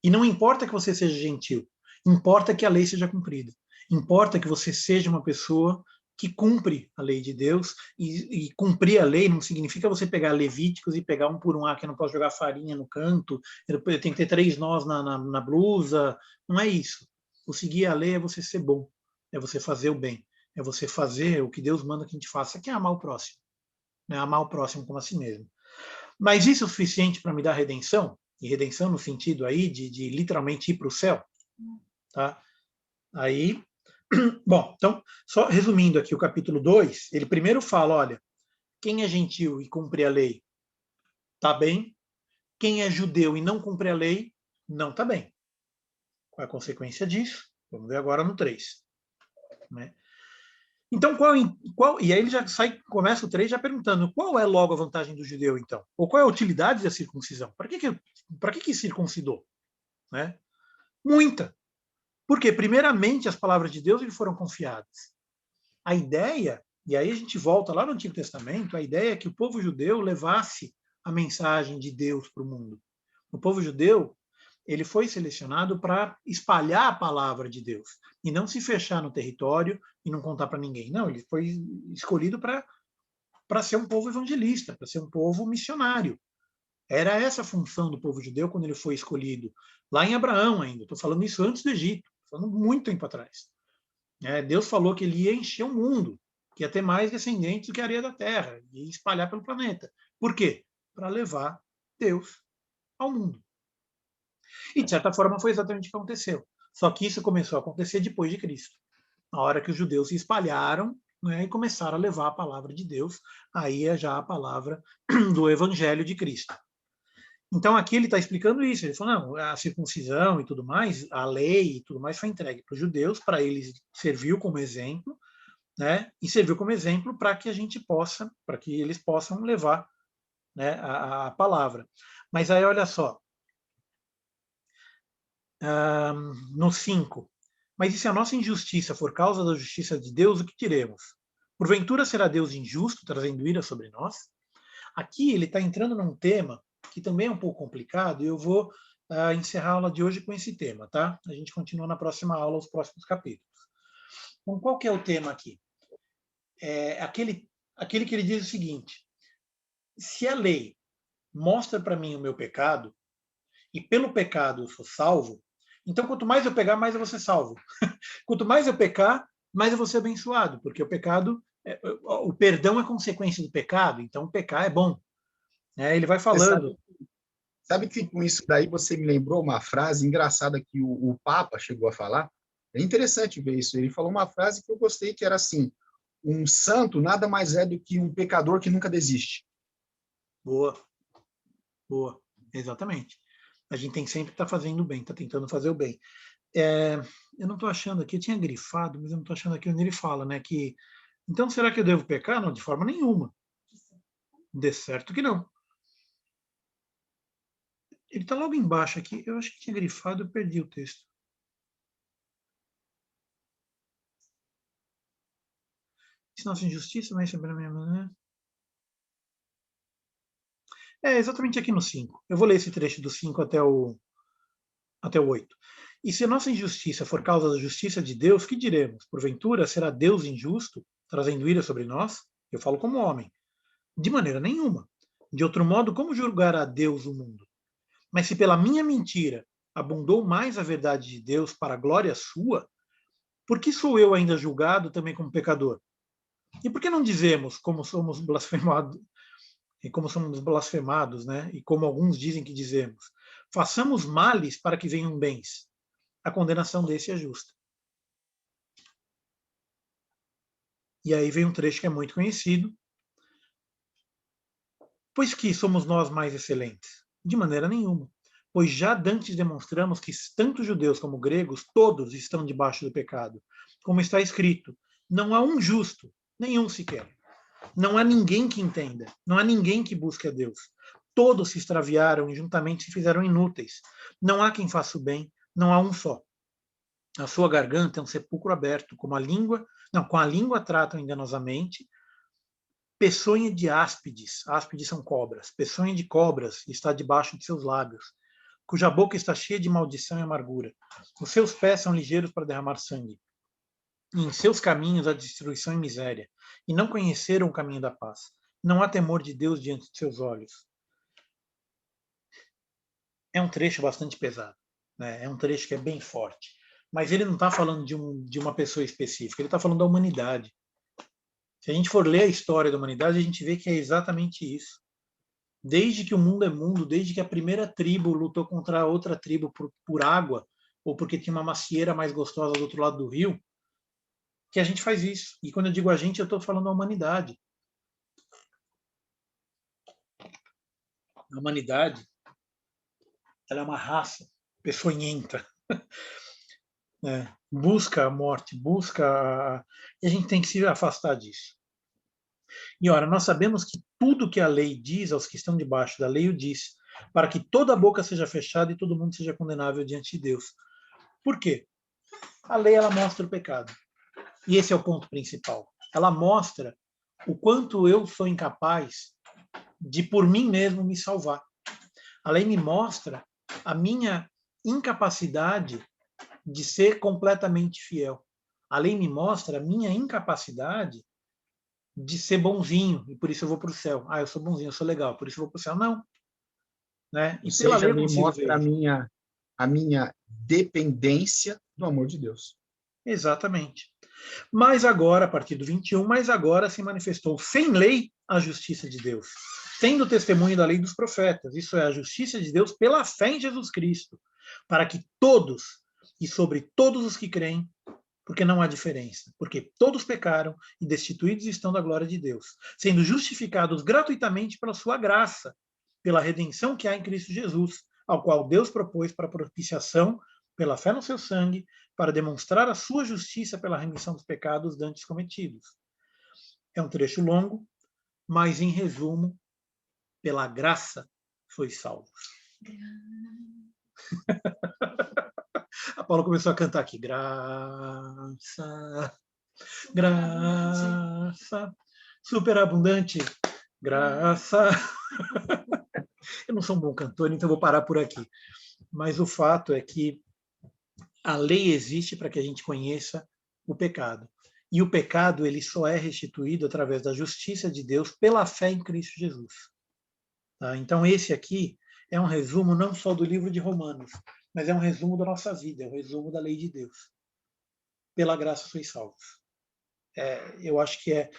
e não importa que você seja gentil, importa que a lei seja cumprida. Importa que você seja uma pessoa que cumpre a lei de Deus, e cumprir a lei não significa você pegar Levíticos e pegar um por um, que eu não posso jogar farinha no canto, eu tenho que ter 3 nós na blusa, não é isso. O seguir a lei é você ser bom, é você fazer o bem, é você fazer o que Deus manda que a gente faça, que é amar o próximo, né? Amar o próximo como a si mesmo. Mas isso é o suficiente para me dar redenção? E redenção no sentido aí de literalmente ir para o céu? Tá? Aí, bom, então, só resumindo aqui o capítulo 2, ele primeiro fala, olha, quem é gentil e cumpre a lei, está bem. Quem é judeu e não cumpre a lei, não está bem. Qual é a consequência disso? Vamos ver agora no 3. Né? Então, e aí ele já começa o 3 já perguntando, qual é logo a vantagem do judeu, então? Ou qual é a utilidade da circuncisão? Para que circuncidou? Né? Muita. Porque, primeiramente, as palavras de Deus lhe foram confiadas. A ideia, e aí a gente volta lá no Antigo Testamento, a ideia é que o povo judeu levasse a mensagem de Deus para o mundo. O povo judeu, ele foi selecionado para espalhar a palavra de Deus e não se fechar no território e não contar para ninguém. Não, ele foi escolhido para ser um povo evangelista, para ser um povo missionário. Era essa a função do povo judeu quando ele foi escolhido. Lá em Abraão ainda, estou falando isso antes do Egito, falando muito tempo atrás. Deus falou que ele ia encher o mundo, que ia ter mais descendentes do que a areia da terra, e espalhar pelo planeta. Por quê? Para levar Deus ao mundo. E, de certa forma, foi exatamente o que aconteceu. Só que isso começou a acontecer depois de Cristo. Na hora que os judeus se espalharam, né, e começaram a levar a palavra de Deus, aí é já a palavra do Evangelho de Cristo. Então, aqui ele está explicando isso. Ele falou, não, a circuncisão e tudo mais, a lei e tudo mais foi entregue para os judeus, para eles serviu como exemplo, né? E serviu como exemplo para que para que eles possam levar, né, a palavra. Mas aí, olha só, no 5. Mas e se a nossa injustiça for causa da justiça de Deus, o que diremos? Porventura será Deus injusto, trazendo ira sobre nós? Aqui ele está entrando num tema que também é um pouco complicado, e eu vou encerrar a aula de hoje com esse tema, tá? A gente continua na próxima aula, os próximos capítulos. Então, qual que é o tema aqui? É aquele que ele diz o seguinte: se a lei mostra para mim o meu pecado, e pelo pecado eu sou salvo, então quanto mais eu pegar, mais eu vou ser salvo. Quanto mais eu pecar, mais eu vou ser abençoado, porque o perdão é consequência do pecado, então pecar é bom. Ele vai falando. Sabe que com isso daí você me lembrou uma frase engraçada que o Papa chegou a falar? É interessante ver isso. Ele falou uma frase que eu gostei, que era assim: um santo nada mais é do que um pecador que nunca desiste. Boa. Boa. Exatamente. A gente tem sempre que estar fazendo o bem, está tentando fazer o bem. Eu não estou achando aqui, eu tinha grifado, mas eu não estou achando aqui onde ele fala, né? Que, então, será que eu devo pecar? Não, de forma nenhuma. De certo que não. Ele está logo embaixo aqui. Eu acho que tinha grifado, eu perdi o texto. Se nossa injustiça vai saber a minha maneira. Exatamente aqui no 5. Eu vou ler esse trecho do 5 até o 8. E se a nossa injustiça for causa da justiça de Deus, que diremos? Porventura, será Deus injusto, trazendo ira sobre nós? Eu falo como homem. De maneira nenhuma. De outro modo, como julgará Deus o mundo? Mas se pela minha mentira abundou mais a verdade de Deus para a glória sua, por que sou eu ainda julgado também como pecador? E por que não dizemos, como somos blasfemados, né? E como alguns dizem que dizemos, façamos males para que venham bens. A condenação desse é justa. E aí vem um trecho que é muito conhecido. Pois que somos nós mais excelentes? De maneira nenhuma. Pois já dantes demonstramos que tanto judeus como gregos, todos estão debaixo do pecado. Como está escrito, não há um justo, nenhum sequer. Não há ninguém que entenda, não há ninguém que busque a Deus. Todos se extraviaram e juntamente se fizeram inúteis. Não há quem faça o bem, não há um só. A sua garganta é um sepulcro aberto, com a língua tratam enganosamente. Peçonha de áspides são cobras, peçonha de cobras está debaixo de seus lábios, cuja boca está cheia de maldição e amargura. Os seus pés são ligeiros para derramar sangue. E em seus caminhos há destruição e miséria, e não conheceram o caminho da paz. Não há temor de Deus diante de seus olhos. É um trecho bastante pesado, né? É um trecho que é bem forte. Mas ele não está falando de uma pessoa específica, ele está falando da humanidade. Se a gente for ler a história da humanidade, a gente vê que é exatamente isso. Desde que o mundo é mundo, desde que a primeira tribo lutou contra a outra tribo por água, ou porque tinha uma macieira mais gostosa do outro lado do rio, que a gente faz isso. E quando eu digo a gente, eu estou falando da humanidade. A humanidade, ela é uma raça peçonhenta. Busca a morte, e a gente tem que se afastar disso. E ora, nós sabemos que tudo que a lei diz aos que estão debaixo da lei o diz, para que toda a boca seja fechada e todo mundo seja condenável diante de Deus. Por quê? A lei, ela mostra o pecado. E esse é o ponto principal. Ela mostra o quanto eu sou incapaz de, por mim mesmo, me salvar. A lei me mostra a minha incapacidade de ser completamente fiel. A lei me mostra a minha incapacidade de ser bonzinho, e por isso eu vou para o céu. Eu sou bonzinho, eu sou legal, por isso eu vou para o céu. Não. Né? E pela lei me mostra a minha dependência do amor de Deus. Exatamente. Mas agora, a partir do 21, mas agora se manifestou sem lei a justiça de Deus, sendo testemunho da lei dos profetas. Isso é a justiça de Deus pela fé em Jesus Cristo, para que todos, e sobre todos os que creem, porque não há diferença, porque todos pecaram e destituídos estão da glória de Deus, sendo justificados gratuitamente pela sua graça, pela redenção que há em Cristo Jesus, ao qual Deus propôs para propiciação pela fé no seu sangue, para demonstrar a sua justiça pela remissão dos pecados dantes cometidos. É um trecho longo, mas, em resumo, pela graça sois salvos. A Paula começou a cantar aqui. Graça, graça, superabundante, graça. Eu não sou um bom cantor, então vou parar por aqui. Mas o fato é que a lei existe para que a gente conheça o pecado. E o pecado ele só é restituído através da justiça de Deus pela fé em Cristo Jesus. Tá? Então esse aqui é um resumo não só do livro de Romanos, mas é um resumo da nossa vida, é um resumo da lei de Deus. Pela graça sois salvos. Eu acho que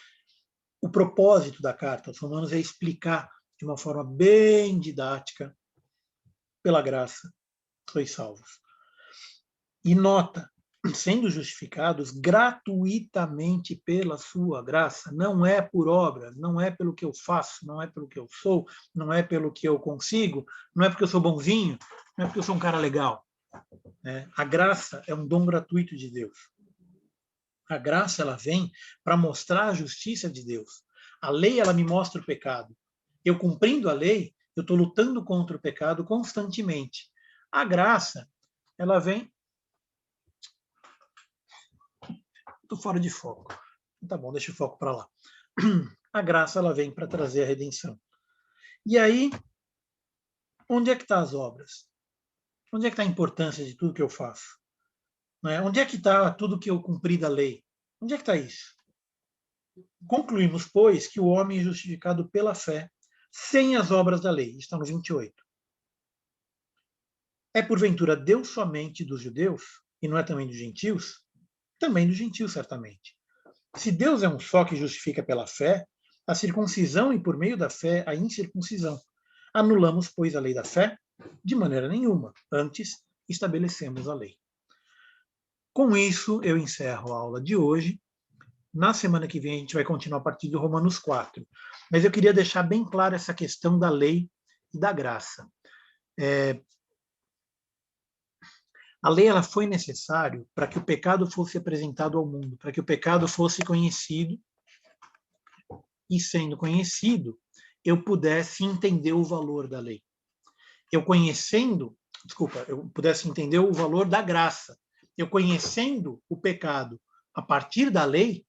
o propósito da carta aos Romanos é explicar de uma forma bem didática, pela graça sois salvos. E nota, sendo justificados gratuitamente pela sua graça, não é por obra, não é pelo que eu faço, não é pelo que eu sou, não é pelo que eu consigo, não é porque eu sou bonzinho, não é porque eu sou um cara legal. A graça é um dom gratuito de Deus. A graça ela vem para mostrar a justiça de Deus. A lei ela me mostra o pecado. Eu cumprindo a lei, eu estou lutando contra o pecado constantemente. A graça ela vem. Estou fora de foco. Tá bom, deixa o foco para lá. A graça ela vem para trazer a redenção. E aí, onde é que estão as obras? Onde é que está a importância de tudo que eu faço? Onde é que está tudo que eu cumpri da lei? Onde é que está isso? Concluímos, pois, que o homem é justificado pela fé, sem as obras da lei. Está no 28. É porventura Deus somente dos judeus, e não é também dos gentios? Também dos gentios, certamente. Se Deus é um só que justifica pela fé, a circuncisão e por meio da fé a incircuncisão. Anulamos, pois, a lei da fé? De maneira nenhuma. Antes, estabelecemos a lei. Com isso, eu encerro a aula de hoje. Na semana que vem, a gente vai continuar a partir de Romanos 4. Mas eu queria deixar bem clara essa questão da lei e da graça. A lei ela foi necessária para que o pecado fosse apresentado ao mundo, para que o pecado fosse conhecido, e sendo conhecido, eu pudesse entender o valor da lei. Eu pudesse entender o valor da graça. Eu conhecendo o pecado a partir da lei,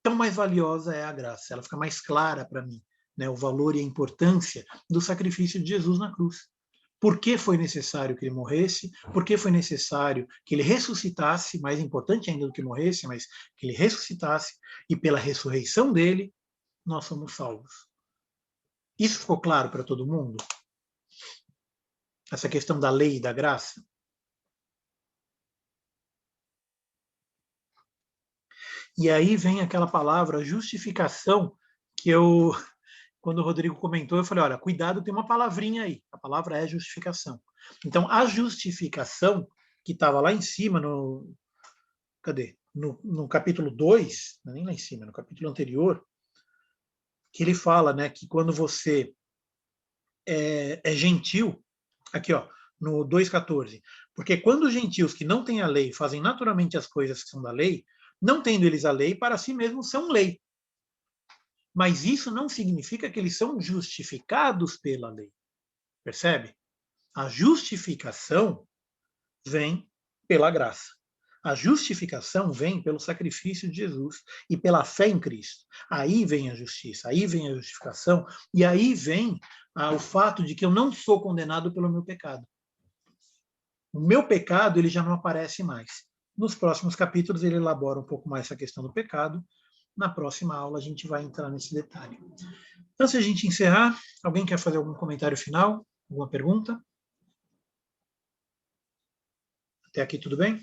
tão mais valiosa é a graça. Ela fica mais clara para mim, o valor e a importância do sacrifício de Jesus na cruz. Por que foi necessário que ele morresse? Por que foi necessário que ele ressuscitasse? Mais importante ainda do que morresse, mas que ele ressuscitasse. E pela ressurreição dele, nós somos salvos. Isso ficou claro para todo mundo? Essa questão da lei e da graça? E aí vem aquela palavra justificação, que quando o Rodrigo comentou, eu falei, olha, cuidado, tem uma palavrinha aí. A palavra é justificação. Então, a justificação, que estava lá em cima, no capítulo 2, não é nem lá em cima, no capítulo anterior, que ele fala que quando você é gentil, aqui, no 2,14, porque quando os gentios que não têm a lei fazem naturalmente as coisas que são da lei, não tendo eles a lei, para si mesmos são lei. Mas isso não significa que eles são justificados pela lei. Percebe? A justificação vem pela graça. A justificação vem pelo sacrifício de Jesus e pela fé em Cristo. Aí vem a justiça, aí vem a justificação, e aí vem o fato de que eu não sou condenado pelo meu pecado. O meu pecado ele já não aparece mais. Nos próximos capítulos ele elabora um pouco mais essa questão do pecado. Na próxima aula a gente vai entrar nesse detalhe. Antes de a gente encerrar, alguém quer fazer algum comentário final? Alguma pergunta? Até aqui tudo bem?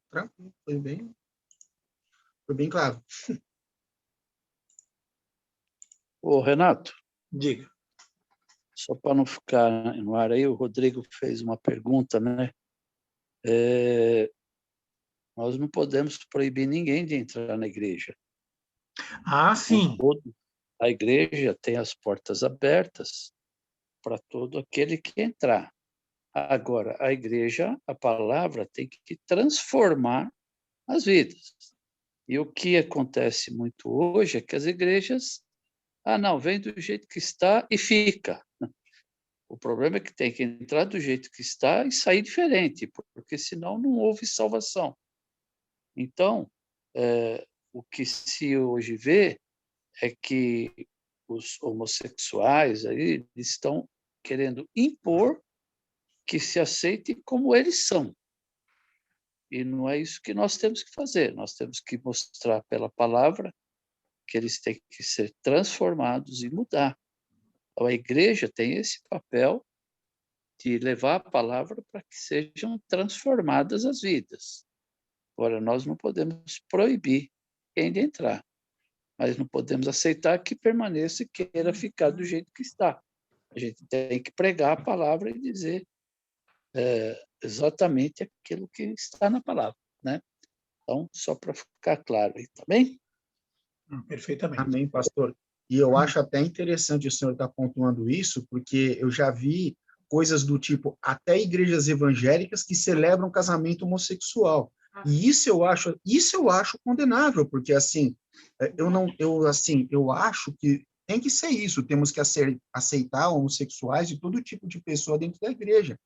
Tranquilo, foi bem claro. Ô, Renato. Diga. Só para não ficar no ar aí, o Rodrigo fez uma pergunta, né? Nós não podemos proibir ninguém de entrar na igreja. Ah, sim. A igreja tem as portas abertas para todo aquele que entrar. Agora, a igreja, a palavra tem que transformar as vidas. E o que acontece muito hoje é que as igrejas, não, vem do jeito que está e fica. O problema é que tem que entrar do jeito que está e sair diferente, porque senão não houve salvação. Então, o que se hoje vê é que os homossexuais aí estão querendo impor que se aceite como eles são. E não é isso que nós temos que fazer. Nós temos que mostrar pela palavra que eles têm que ser transformados e mudar. Então, a igreja tem esse papel de levar a palavra para que sejam transformadas as vidas. Agora, nós não podemos proibir quem de entrar, mas não podemos aceitar que permaneça e queira ficar do jeito que está. A gente tem que pregar a palavra e dizer exatamente aquilo que está na palavra, né? Então, só para ficar claro aí, tá bem? Perfeitamente. Amém, pastor. E eu acho até interessante o senhor estar pontuando isso, porque eu já vi coisas do tipo, até igrejas evangélicas que celebram casamento homossexual. E isso eu acho condenável, porque assim, eu acho que tem que ser isso, temos que aceitar homossexuais e todo tipo de pessoa dentro da igreja.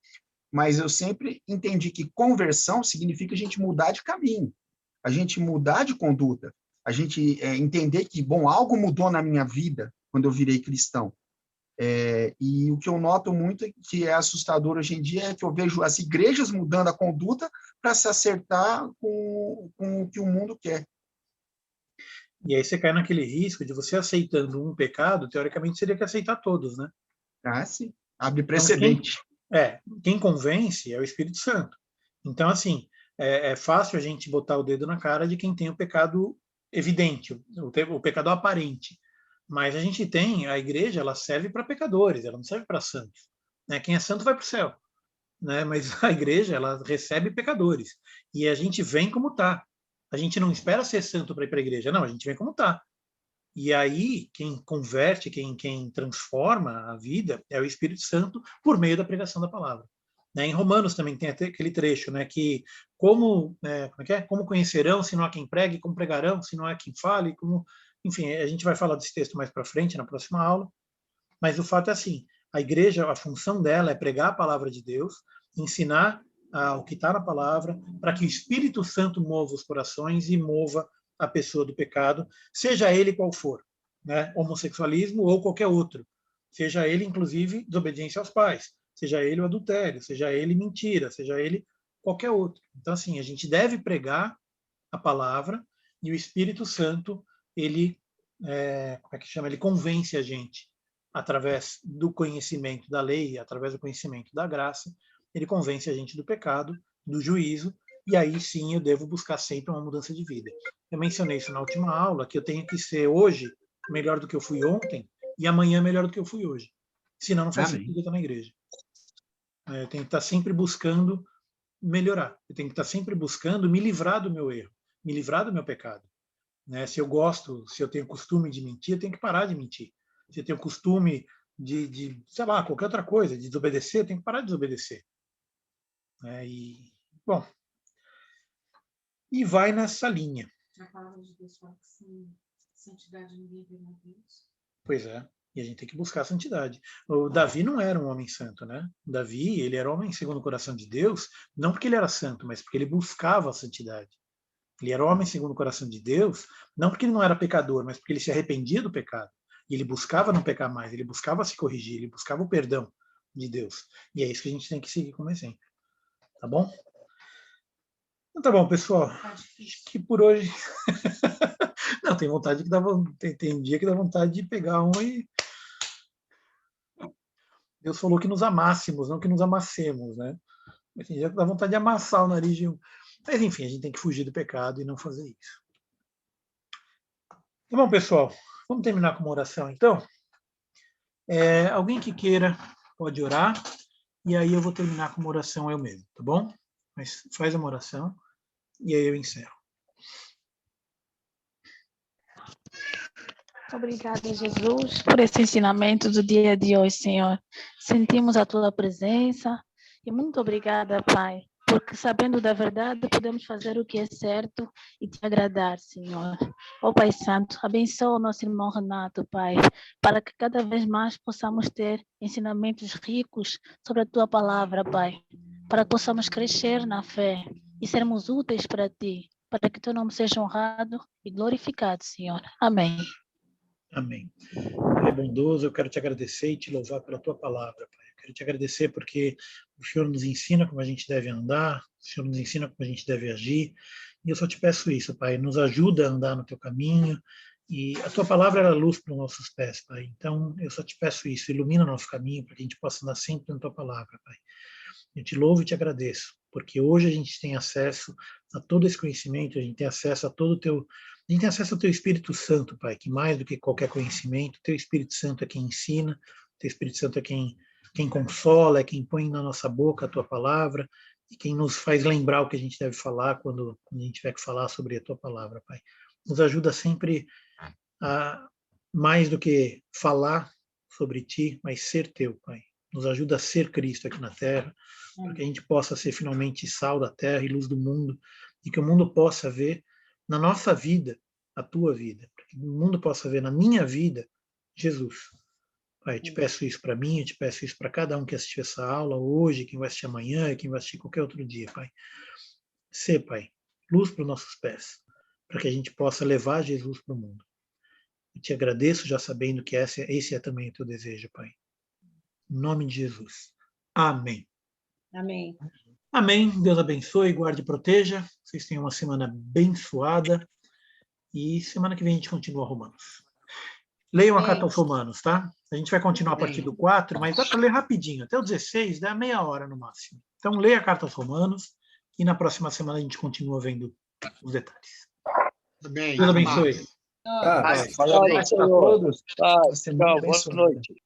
Mas eu sempre entendi que conversão significa a gente mudar de caminho, a gente mudar de conduta, a gente entender que, bom, algo mudou na minha vida quando eu virei cristão. E o que eu noto muito, que é assustador hoje em dia, é que eu vejo as igrejas mudando a conduta para se acertar com o que o mundo quer. E aí você cai naquele risco de você aceitando um pecado, teoricamente seria que aceitar todos, né? Sim. Abre precedente. Então, quem convence é o Espírito Santo. Então, assim, é fácil a gente botar o dedo na cara de quem tem o pecado evidente, o pecado aparente. Mas a gente tem, a igreja, ela serve para pecadores, ela não serve para santos. Né? Quem é santo vai para o céu. Né? Mas a igreja, ela recebe pecadores. E a gente vem como está. A gente não espera ser santo para ir para a igreja, não, a gente vem como está. E aí, quem converte, quem transforma a vida é o Espírito Santo por meio da pregação da palavra. Né? Em Romanos também tem aquele trecho, né, que como conhecerão se não há quem pregue, como pregarão se não há quem fale, enfim, a gente vai falar desse texto mais para frente, na próxima aula, mas o fato é assim, a igreja, a função dela é pregar a palavra de Deus, ensinar o que está na palavra, para que o Espírito Santo mova os corações e mova a pessoa do pecado, seja ele qual for, né? Homossexualismo ou qualquer outro, seja ele, inclusive, desobediência aos pais, seja ele o adultério, seja ele mentira, seja ele qualquer outro. Então, assim, a gente deve pregar a palavra e o Espírito Santo, ele, ele convence a gente através do conhecimento da lei, através do conhecimento da graça, ele convence a gente do pecado, do juízo, e aí sim eu devo buscar sempre uma mudança de vida. Eu mencionei isso na última aula, que eu tenho que ser hoje melhor do que eu fui ontem e amanhã melhor do que eu fui hoje. Senão não faz sentido eu estar na igreja. Eu tenho que estar sempre buscando melhorar. Eu tenho que estar sempre buscando me livrar do meu erro, me livrar do meu pecado. Né? Se eu tenho costume de mentir, eu tenho que parar de mentir. Se eu tenho costume de sei lá, qualquer outra coisa, de desobedecer, eu tenho que parar de desobedecer. Bom, e vai nessa linha. A palavra de Deus fala que sem santidade ninguém verá Deus. Pois é, e a gente tem que buscar a santidade. O Davi não era um homem santo, né? O Davi, ele era homem segundo o coração de Deus, não porque ele era santo, mas porque ele buscava a santidade. Ele era homem segundo o coração de Deus, não porque ele não era pecador, mas porque ele se arrependia do pecado. E ele buscava não pecar mais, ele buscava se corrigir, ele buscava o perdão de Deus. E é isso que a gente tem que seguir como exemplo. Tá bom? Então tá bom, pessoal. Acho que por hoje... Não, tem vontade que tem dia que dá vontade de pegar um e... Deus falou que nos amássemos, não que nos amassemos, né? Mas tem dia que dá vontade de amassar o nariz de um... Mas, enfim, a gente tem que fugir do pecado e não fazer isso. Tá bom, pessoal? Vamos terminar com uma oração, então? Alguém que queira pode orar, e aí eu vou terminar com uma oração eu mesmo, tá bom? Mas faz uma oração, e aí eu encerro. Obrigada, Jesus, por esse ensinamento do dia de hoje, Senhor. Sentimos a Tua presença E muito obrigada, Pai, porque sabendo da verdade podemos fazer o que é certo e te agradar, Senhor. Ó Pai Santo, abençoa o nosso irmão Renato, Pai, para que cada vez mais possamos ter ensinamentos ricos sobre a Tua palavra, Pai, para que possamos crescer na fé e sermos úteis para Ti, para que Teu nome seja honrado e glorificado, Senhor. Amém. Amém. Pai bondoso, eu quero te agradecer e te louvar pela tua palavra, Pai. Eu quero te agradecer porque o Senhor nos ensina como a gente deve andar, o Senhor nos ensina como a gente deve agir, e eu só te peço isso, Pai, nos ajuda a andar no teu caminho, e a tua palavra é a luz para os nossos pés, Pai. Então, eu só te peço isso, ilumina o nosso caminho, para que a gente possa andar sempre na tua palavra, Pai. Eu te louvo e te agradeço, porque hoje a gente tem acesso a todo esse conhecimento, a gente tem acesso a todo o teu... A gente tem acesso ao teu Espírito Santo, Pai, que mais do que qualquer conhecimento, o teu Espírito Santo é quem ensina, o teu Espírito Santo é quem consola, é quem põe na nossa boca a tua palavra e quem nos faz lembrar o que a gente deve falar quando a gente tiver que falar sobre a tua palavra, Pai. Nos ajuda sempre a, mais do que falar sobre ti, mas ser teu, Pai. Nos ajuda a ser Cristo aqui na Terra, para que a gente possa ser finalmente sal da terra e luz do mundo, e que o mundo possa ver na nossa vida a tua vida, para que o mundo possa ver na minha vida Jesus. Pai, eu te peço isso para mim, eu te peço isso para cada um que assistiu essa aula hoje, quem vai assistir amanhã, quem vai assistir qualquer outro dia, Pai. Sê, Pai, luz para os nossos pés, para que a gente possa levar Jesus para o mundo. Eu te agradeço já sabendo que esse é também o teu desejo, Pai. Em nome de Jesus. Amém. Amém. Amém. Deus abençoe, guarde e proteja. Vocês tenham uma semana abençoada. E semana que vem a gente continua Romanos. Leiam a carta aos Romanos, tá? A gente vai continuar a partir do 4, mas dá para ler rapidinho. Até o 16, dá meia hora no máximo. Então, leia a carta aos Romanos. E na próxima semana a gente continua vendo os detalhes. Bem, Deus abençoe. Boa noite.